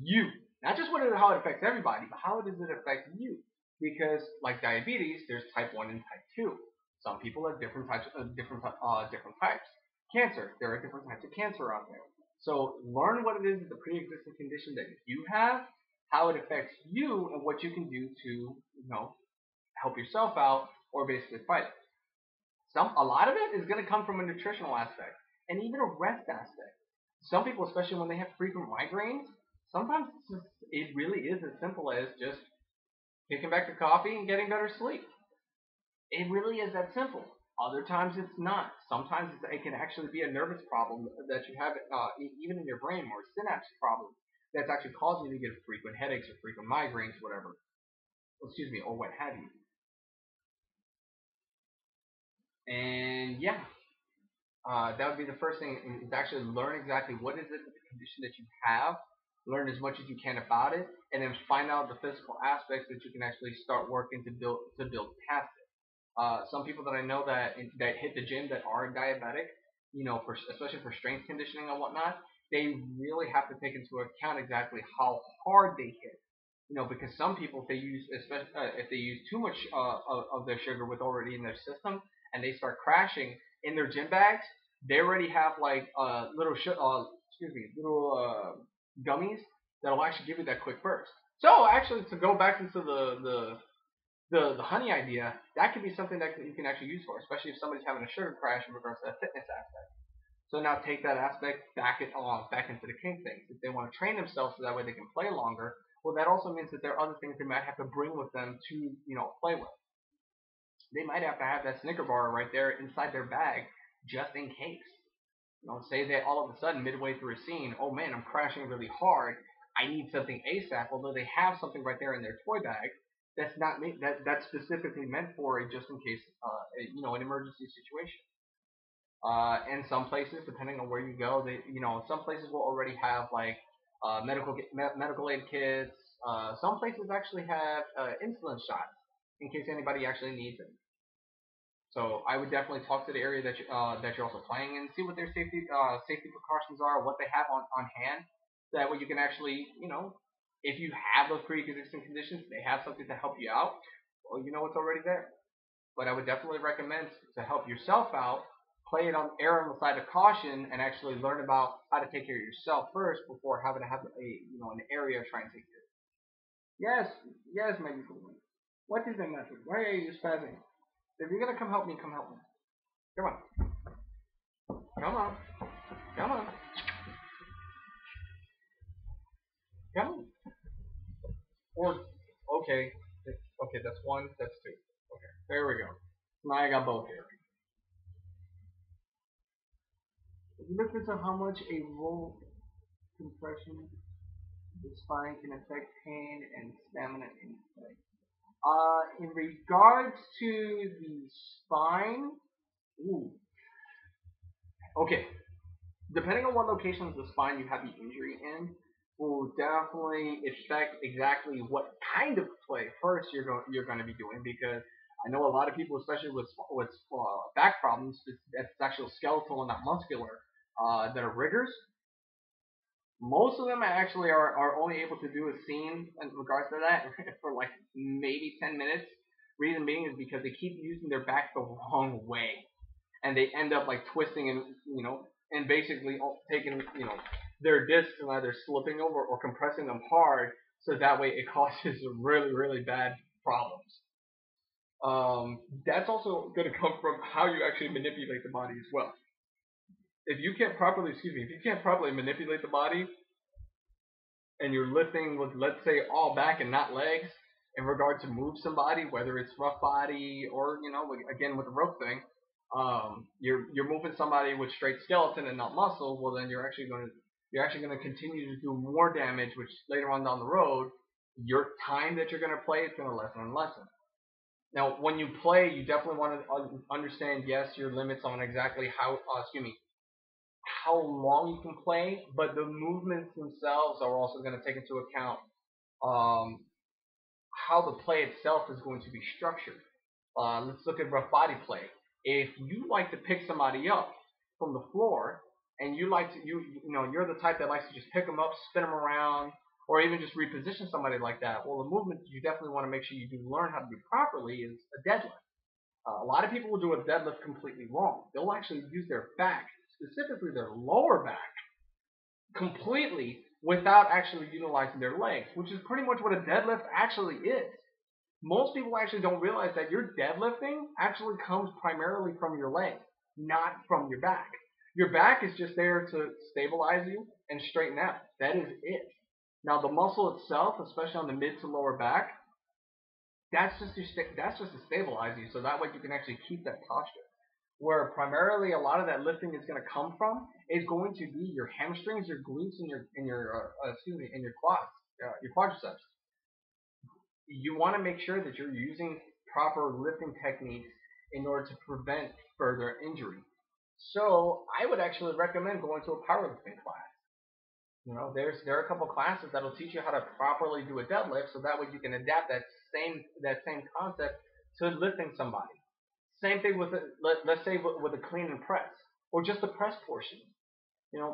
you, not just how it affects everybody, but how does it affect you? Because like diabetes, there's type 1 and type 2. Some people have different types. Cancer, there are different types of cancer out there. So learn what it is, the pre-existing condition that you have, how it affects you, and what you can do to help yourself out or basically fight it. A lot of it is going to come from a nutritional aspect and even a rest aspect. Some people, especially when they have frequent migraines, sometimes it really is as simple as just kicking back the coffee and getting better sleep. It really is that simple. Other times it's not. Sometimes it can actually be a nervous problem that you have even in your brain, or a synapse problem that's actually causing you to get frequent headaches or frequent migraines, whatever. Excuse me, or what have you. And yeah, that would be the first thing, is actually learn exactly what is it, the condition that you have, learn as much as you can about it, and then find out the physical aspects that you can actually start working to build past it. Some people that I know that hit the gym that are diabetic, especially for strength conditioning and whatnot, they really have to take into account exactly how hard they hit. Because some people, if they use too much of their sugar with already in their system, and they start crashing in their gym bags, they already have like little gummies that'll actually give you that quick burst. So actually, to go back into the honey idea, that could be something that you can actually use for, especially if somebody's having a sugar crash in regards to that fitness aspect. So now take that aspect back into the kink things. If they want to train themselves so that way they can play longer, well, that also means that there are other things they might have to bring with them to play with. They might have to have that Snicker bar right there inside their bag just in case. Say that all of a sudden midway through a scene, oh man, I'm crashing really hard, I need something ASAP, although they have something right there in their toy bag that's specifically meant for a just in case an emergency situation. And some places, depending on where you go, some places will already have like medical aid kits. Some places actually have insulin shots in case anybody actually needs them. So I would definitely talk to the area that you're also playing and see what their safety precautions are, what they have on hand. So that way you can actually, if you have those pre-existing conditions, they have something to help you out. Well, you know it's already there. But I would definitely recommend to help yourself out, play it on err on the side of caution, and actually learn about how to take care of yourself first before having to have an area trying to take care of you. Yes, my beautiful one. What is the matter? Why are you spazzing? If you're gonna come help me, come help me. Come on. Come on. Come on. Come on. Or okay. Okay, that's one, that's two. Okay. There we go. Now I got both here. If you look into how much a roll compression the spine can affect pain and stamina in play. In regards to the spine, ooh, okay. Depending on what location of the spine you have the injury in, will definitely affect exactly what kind of play first you're going to be doing, because I know a lot of people, especially with back problems, that's actual skeletal and not muscular, that are riggers. Most of them actually are only able to do a scene in regards to that for like maybe 10 minutes. Reason being is because they keep using their back the wrong way, and they end up like twisting and basically taking their discs and either slipping over or compressing them hard, so that way it causes really really bad problems. That's also going to come from how you actually manipulate the body as well. If you can't properly, manipulate the body, and you're lifting with, let's say, all back and not legs, in regard to move somebody, whether it's rough body or again with the rope thing, you're moving somebody with straight skeleton and not muscle. Well, then you're actually going to continue to do more damage, which later on down the road, your time that you're going to play is going to lessen and lessen. Now, when you play, you definitely want to understand, yes, your limits on exactly how long you can play, but the movements themselves are also going to take into account how the play itself is going to be structured. Let's look at rough body play. If you like to pick somebody up from the floor, and you're the type that likes to just pick them up, spin them around, or even just reposition somebody like that, well, the movement you definitely want to make sure you do learn how to do properly is a deadlift. A lot of people will do a deadlift completely wrong. They'll actually use their back, specifically their lower back, completely without actually utilizing their legs, which is pretty much what a deadlift actually is. Most people actually don't realize that your deadlifting actually comes primarily from your legs, not from your back. Your back is just there to stabilize you and straighten out. That is it. Now the muscle itself, especially on the mid to lower back, that's just to stabilize you, so that way you can actually keep that posture. Where primarily a lot of that lifting is going to come from is going to be your hamstrings, your glutes, and your quads, your quadriceps. You want to make sure that you're using proper lifting techniques in order to prevent further injury. So I would actually recommend going to a powerlifting class. There are a couple classes that'll teach you how to properly do a deadlift, so that way you can adapt that same concept to lifting somebody. Same thing with let's say with a clean and press, or just the press portion.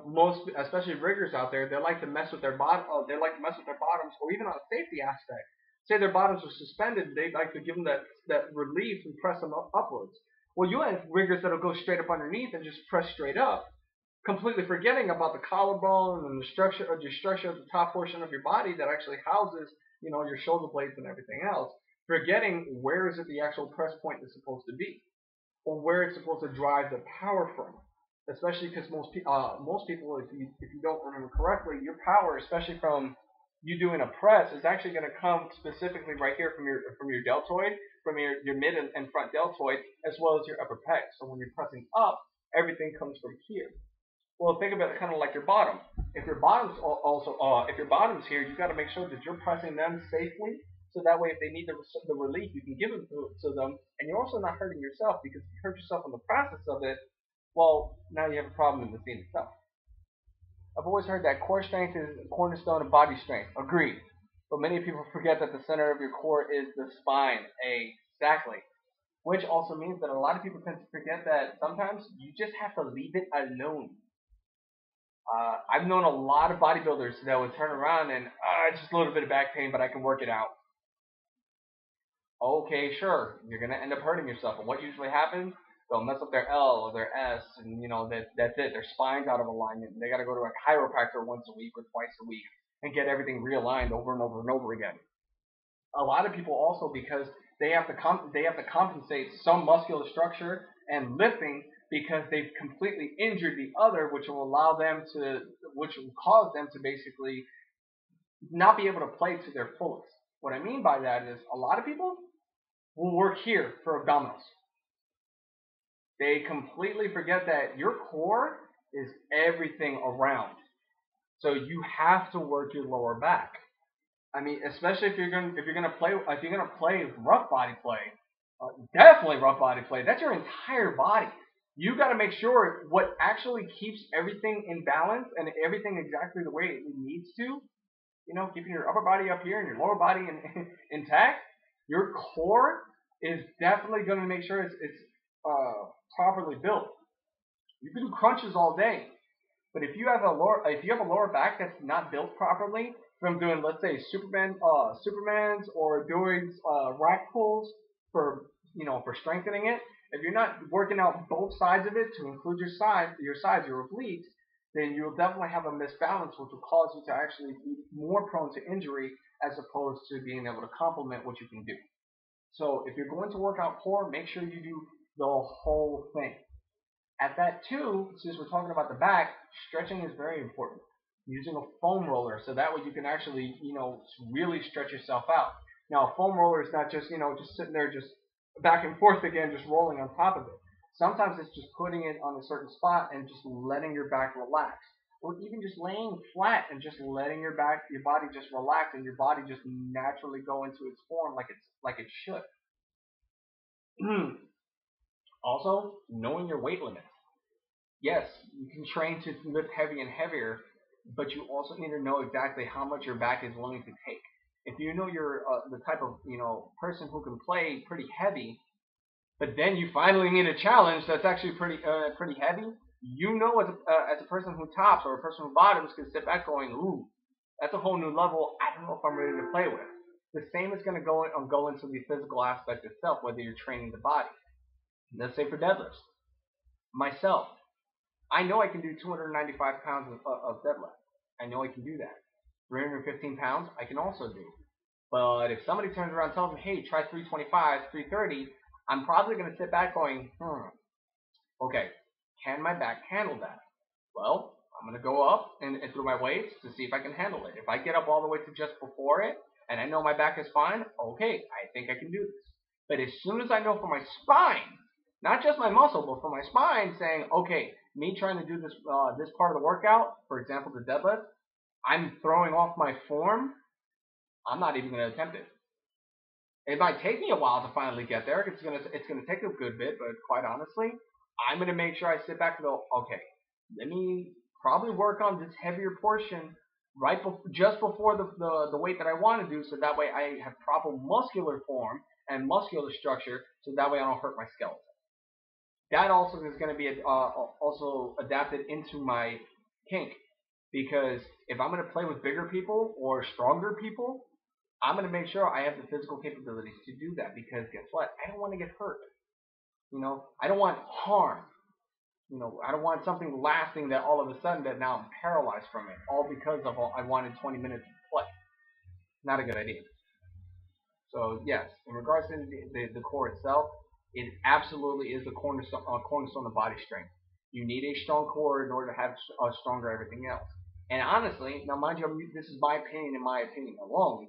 Most, especially riggers out there, they like to mess with their bottom. They like to mess with their bottoms, or even on a safety aspect. Say their bottoms are suspended, they like to give them that relief and press them upwards. Well, you have riggers that'll go straight up underneath and just press straight up, completely forgetting about the collarbone and the structure of the top portion of your body that actually houses, your shoulder blades and everything else. Forgetting where is it the actual press point is supposed to be, or where it's supposed to drive the power from. Especially because most people, if you don't remember correctly, your power, especially from you doing a press, is actually going to come specifically right here from your deltoid, from your mid and front deltoid, as well as your upper pec. So when you're pressing up, everything comes from here. Well, think about it kind of like your bottom. If your bottom's here, you've got to make sure that you're pressing them safely, so that way if they need the relief, you can give it to them, and you're also not hurting yourself, because if you hurt yourself in the process of it, well, now you have a problem in the scene itself. I've always heard that core strength is the cornerstone of body strength. Agreed. But many people forget that the center of your core is the spine. Exactly. Which also means that a lot of people tend to forget that sometimes you just have to leave it alone. I've known a lot of bodybuilders that would turn around and just a little bit of back pain, but I can work it out. Okay, sure, you're gonna end up hurting yourself. And what usually happens? They'll mess up their L or their S, and that's it. Their spine's out of alignment. They got to go to a chiropractor once a week or twice a week and get everything realigned over and over and over again. A lot of people also, because they have to compensate some muscular structure and lifting because they've completely injured the other, which will cause them to basically not be able to play to their fullest. What I mean by that is a lot of people will work here for abdominals. They completely forget that your core is everything around. So you have to work your lower back. I mean, especially if you're gonna play rough body play, definitely rough body play. That's your entire body. You got to make sure what actually keeps everything in balance and everything exactly the way it needs to. Keeping your upper body up here and your lower body intact. Your core is definitely going to make sure properly built. You can do crunches all day, but if you have a lower back that's not built properly, from doing, let's say, Supermans or doing rack pulls for strengthening it, if you're not working out both sides of it to include your obliques, then you'll definitely have a misbalance, which will cause you to actually be more prone to injury as opposed to being able to complement what you can do. So if you're going to work out core, make sure you do the whole thing. At that too, since we're talking about the back, stretching is very important. Using a foam roller, so that way you can actually, really stretch yourself out. Now, a foam roller is not just, just sitting there, just back and forth again, just rolling on top of it. Sometimes it's just putting it on a certain spot and just letting your back relax, or even just laying flat and just letting your body just relax, and your body just naturally go into its form like it should. Also, knowing your weight limit. Yes, you can train to lift heavy and heavier, but you also need to know exactly how much your back is willing to take. If you know you're the type of person who can play pretty heavy, but then you finally need a challenge that's actually pretty heavy, as a person who tops or a person who bottoms can sit back going, ooh, that's a whole new level. I don't know if I'm ready to play with. The same is going to go into the physical aspect itself, whether you're training the body. Let's say for deadlifts. Myself, I know I can do 295 pounds of deadlift. I know I can do that. 315 pounds, I can also do. But if somebody turns around and tells me, hey, try 325, 330, I'm probably going to sit back going, okay, can my back handle that? Well, I'm going to go up and through my weights to see if I can handle it. If I get up all the way to just before it, and I know my back is fine, okay, I think I can do this. But as soon as I know for my spine, not just my muscle, but for my spine, saying, okay, me trying to do this part of the workout, for example, the deadlift, I'm throwing off my form, I'm not even going to attempt it. It might take me a while to finally get there. It's gonna take a good bit, but quite honestly, I'm gonna make sure I sit back and go, okay, let me probably work on this heavier portion just before the weight that I want to do, so that way I have proper muscular form and muscular structure, so that way I don't hurt my skeleton. That also is going to be also adapted into my kink, because if I'm going to play with bigger people or stronger people, I'm going to make sure I have the physical capabilities to do that, because guess what? I don't want to get hurt. I don't want harm. I don't want something lasting that all of a sudden that now I'm paralyzed from it, all because of I wanted 20 minutes to play. Not a good idea. So yes, in regards to the core itself, it absolutely is the cornerstone of body strength. You need a strong core in order to have a stronger everything else. And honestly, now mind you, this is my opinion alone.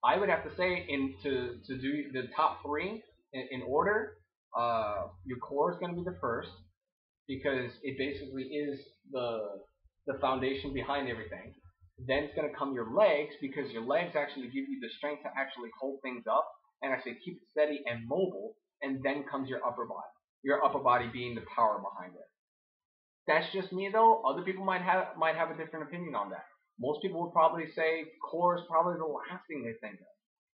I would have to say to do the top three in order. Your core is going to be the first, because it basically is the foundation behind everything. Then it's going to come your legs, because your legs actually give you the strength to actually hold things up and actually keep it steady and mobile. And then comes your upper body. Your upper body being the power behind it. That's just me though. Other people might have a different opinion on that. Most people would probably say core is probably the last thing they think of.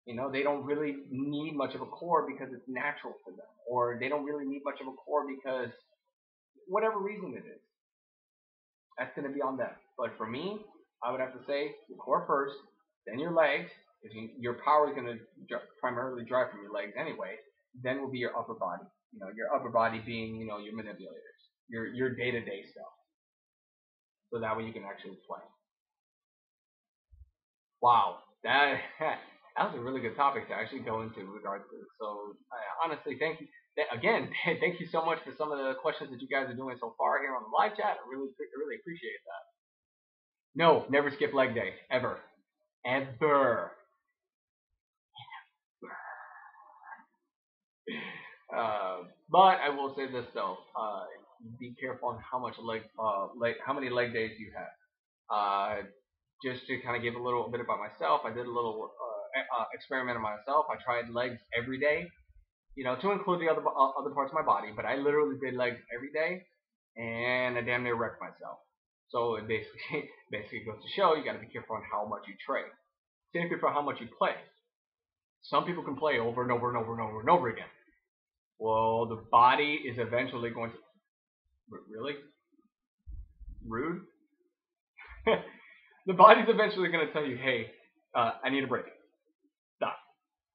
You know, they don't really need much of a core because it's natural for them, or they don't really need much of a core because whatever reason it is, that's going to be on them. But for me, I would have to say your core first, then your legs, because your power is going to primarily drive from your legs anyway. Then will be your upper body. You know, your upper body being, you know, your manipulators, your day-to-day stuff. So that way you can actually play. Wow, that that was a really good topic to actually go into in regards to. So honestly, thank you again. Thank you so much for some of the questions that you guys are doing so far here on the live chat. I really appreciate that. No, never skip leg day ever, ever. But I will say this though, be careful on how much how many leg days you have. Just to kind of give a little bit about myself, I did a little experiment on myself. I tried legs every day, you know, to include the other parts of my body. But I literally did legs every day, and I damn near wrecked myself. So it basically basically goes to show you got to be careful on how much you train. Same thing for how much you play. Some people can play over and over and over and over and over again. Well, the body is eventually going to really rude. The body's eventually going to tell you, hey, I need a break. Stop.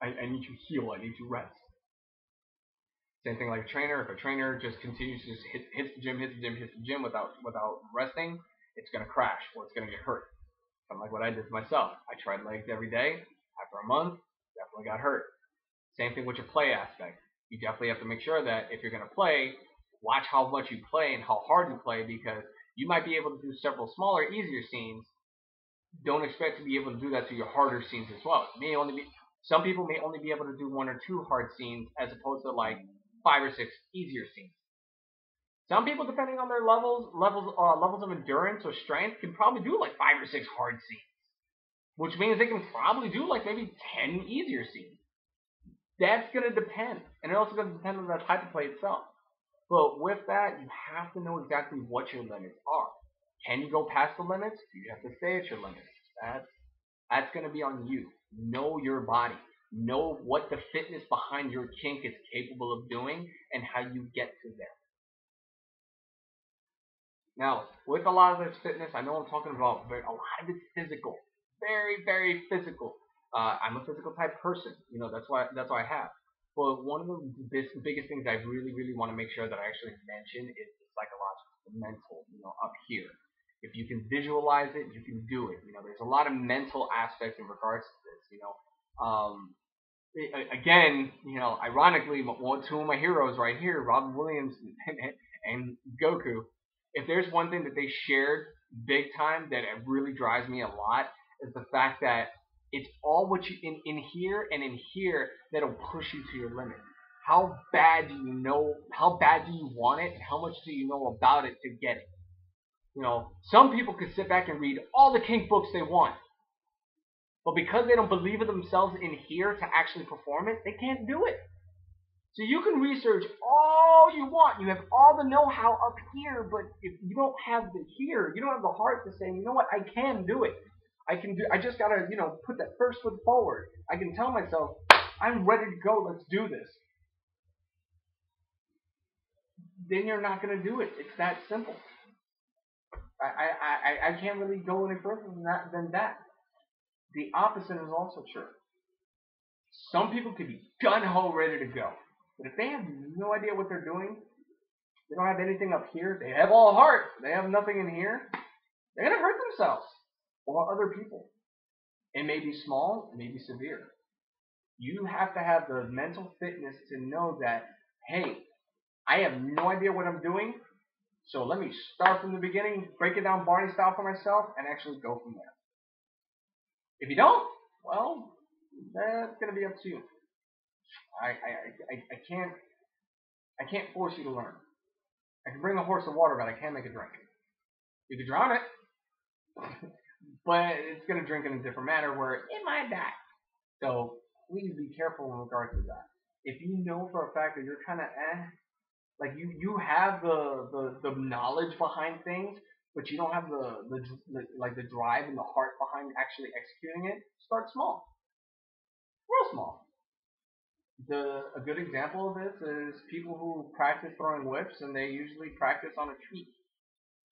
I need to heal. I need to rest. Same thing like a trainer. If a trainer just continues to just hits the gym without resting, it's going to crash or it's going to get hurt. Kind of like what I did to myself. I tried legs every day. After a month, definitely got hurt. Same thing with your play aspect. You definitely have to make sure that if you're going to play, watch how much you play and how hard you play, because you might be able to do several smaller, easier scenes. Don't expect to be able to do that to your harder scenes as well. Some people may only be able to do 1 or 2 hard scenes as opposed to like 5 or 6 easier scenes. Some people, depending on their levels of endurance or strength, can probably do like 5 or 6 hard scenes, which means they can probably do like maybe 10 easier scenes. That's going to depend, and it's also going to depend on the type of play itself. But with that, you have to know exactly what your limits are. Can you go past the limits? Do you have to stay at your limits? That's going to be on you. Know your body. Know what the fitness behind your kink is capable of doing and how you get to there. Now, with a lot of this fitness, I know I'm talking about a lot of it's physical. Very, very physical. I'm a physical type person. You know, that's why I have. But one of the biggest things I really, really want to make sure that I actually mention is the psychological, the mental, you know, up here. If you can visualize it, you can do it. You know, there's a lot of mental aspects in regards to this. You know, again, you know, ironically, 2 of my heroes right here, Robin Williams and Goku. If there's one thing that they shared big time that it really drives me a lot, is the fact that it's all what you in here and in here that'll push you to your limit. How bad do you know? How bad do you want it? And how much do you know about it to get it? You know, some people could sit back and read all the kink books they want, but because they don't believe in themselves in here to actually perform it, they can't do it. So you can research all you want. You have all the know-how up here, but if you don't have the here, you don't have the heart to say, you know what, I can do it. I just gotta, you know, put that first foot forward. I can tell myself, I'm ready to go, let's do this. Then you're not gonna do it. It's that simple. I can't really go any further than that. The opposite is also true. Some people could be gun-ho ready to go. But if they have no idea what they're doing, they don't have anything up here, they have all heart, they have nothing in here, they're gonna hurt themselves. Or other people. It may be small, it may be severe. You have to have the mental fitness to know that, hey, I have no idea what I'm doing, so let me start from the beginning, break it down body style for myself, and actually go from there. If you don't, well, that's going to be up to you. I can't force you to learn. I can bring a horse to water, but I can't make it drink. You can drown it. But it's going to drink in a different manner where it might die. So please be careful in regards to that. If you know for a fact that you're kind of like you have the knowledge behind things, but you don't have the drive and the heart behind actually executing it, start small. Real small. A good example of this is people who practice throwing whips, and they usually practice on a tree,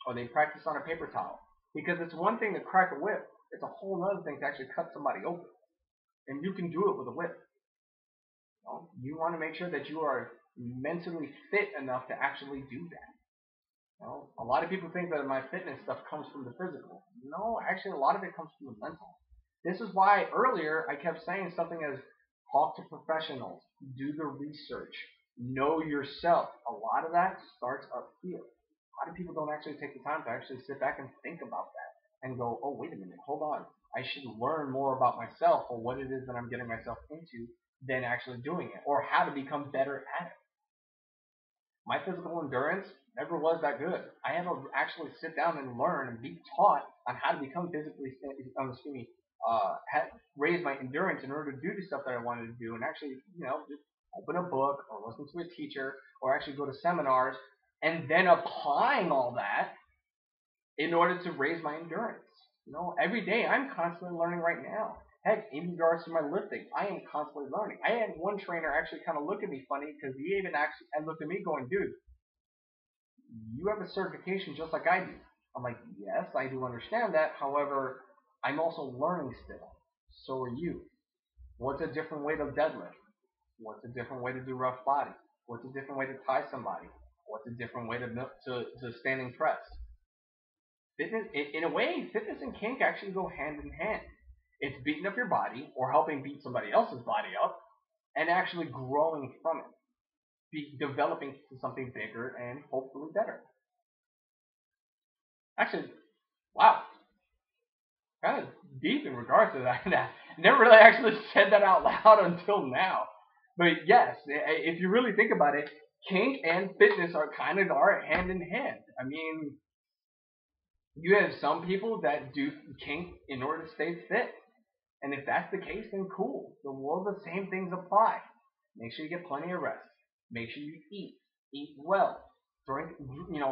or they practice on a paper towel. Because it's one thing to crack a whip, it's a whole other thing to actually cut somebody open. And you can do it with a whip. You want to make sure that you are mentally fit enough to actually do that. A lot of people think that my fitness stuff comes from the physical. No, actually a lot of it comes from the mental. This is why earlier I kept saying something as talk to professionals, do the research, know yourself. A lot of that starts up here. A lot of people don't actually take the time to actually sit back and think about that and go, oh, wait a minute, hold on. I should learn more about myself or what it is that I'm getting myself into than actually doing it, or how to become better at it. My physical endurance never was that good. I had to actually sit down and learn and be taught on how to become raise my endurance in order to do the stuff that I wanted to do, and actually, just open a book or listen to a teacher or actually go to seminars, and then applying all that in order to raise my endurance. Every day I'm constantly learning right now. Heck, in regards to my lifting, I am constantly learning. I had one trainer actually kind of look at me funny because he even actually looked at me going, dude, you have a certification just like I do. I'm like, yes, I do understand that. However, I'm also learning still. So are you. What's a different way to deadlift? What's a different way to do rough body? What's a different way to tie somebody? What's a different way to standing press? Fitness, in a way, fitness and kink actually go hand in hand. It's beating up your body or helping beat somebody else's body up and actually growing from it. Developing to something bigger and hopefully better. Actually, wow. Kind of deep in regards to that. Never really actually said that out loud until now. But yes, if you really think about it, kink and fitness are hand in hand. I mean, you have some people that do kink in order to stay fit. And if that's the case, then cool. Well, the same things apply. Make sure you get plenty of rest. Make sure you eat well. Drink,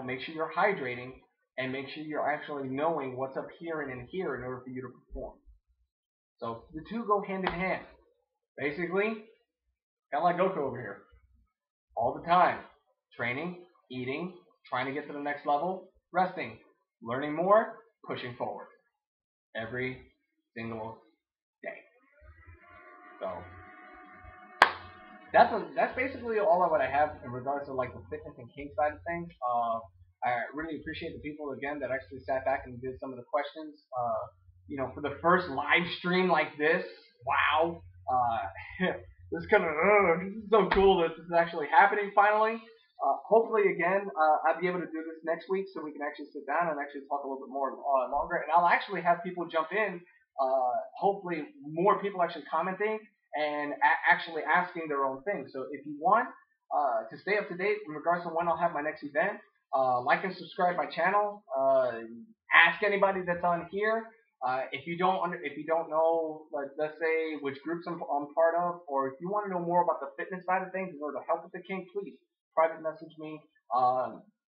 make sure you're hydrating, and make sure you're actually knowing what's up here and in here in order for you to perform. So the two go hand in hand. Basically, kind of like Goku over here. All the time. Training, eating, trying to get to the next level, resting, learning more, pushing forward. Every single day. So that's basically all of what I have in regards to like the fitness and kink side of things. I really appreciate the people again that actually sat back and did some of the questions. For the first live stream like this, wow. This is this is so cool that this is actually happening finally. Hopefully again, I'll be able to do this next week so we can actually sit down and actually talk a little bit more longer. And I'll actually have people jump in. Hopefully more people actually commenting and actually asking their own things. So if you want to stay up to date in regards to when I'll have my next event, like and subscribe my channel. Ask anybody that's on here. If you don't know, let's say which groups I'm part of, or if you want to know more about the fitness side of things in order to help with the kink, please private message me.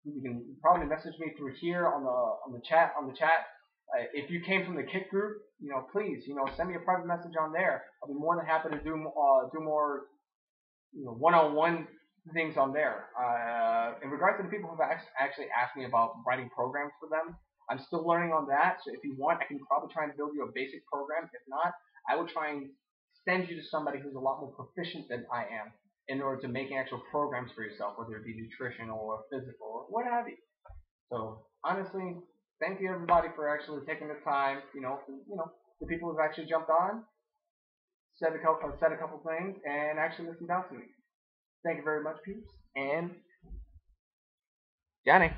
You can probably message me through here on the chat. If you came from the kink group, please, send me a private message on there. I'll be more than happy to do more, one-on-one things on there. In regards to the people who have actually asked me about writing programs for them, I'm still learning on that. So if you want, I can probably try and build you a basic program. If not, I will try and send you to somebody who's a lot more proficient than I am in order to making actual programs for yourself, whether it be nutritional or physical or what have you. So honestly, thank you everybody for actually taking the time. The people who've actually jumped on, said a couple things, and actually listened out to me. Thank you very much, peeps, and Johnny.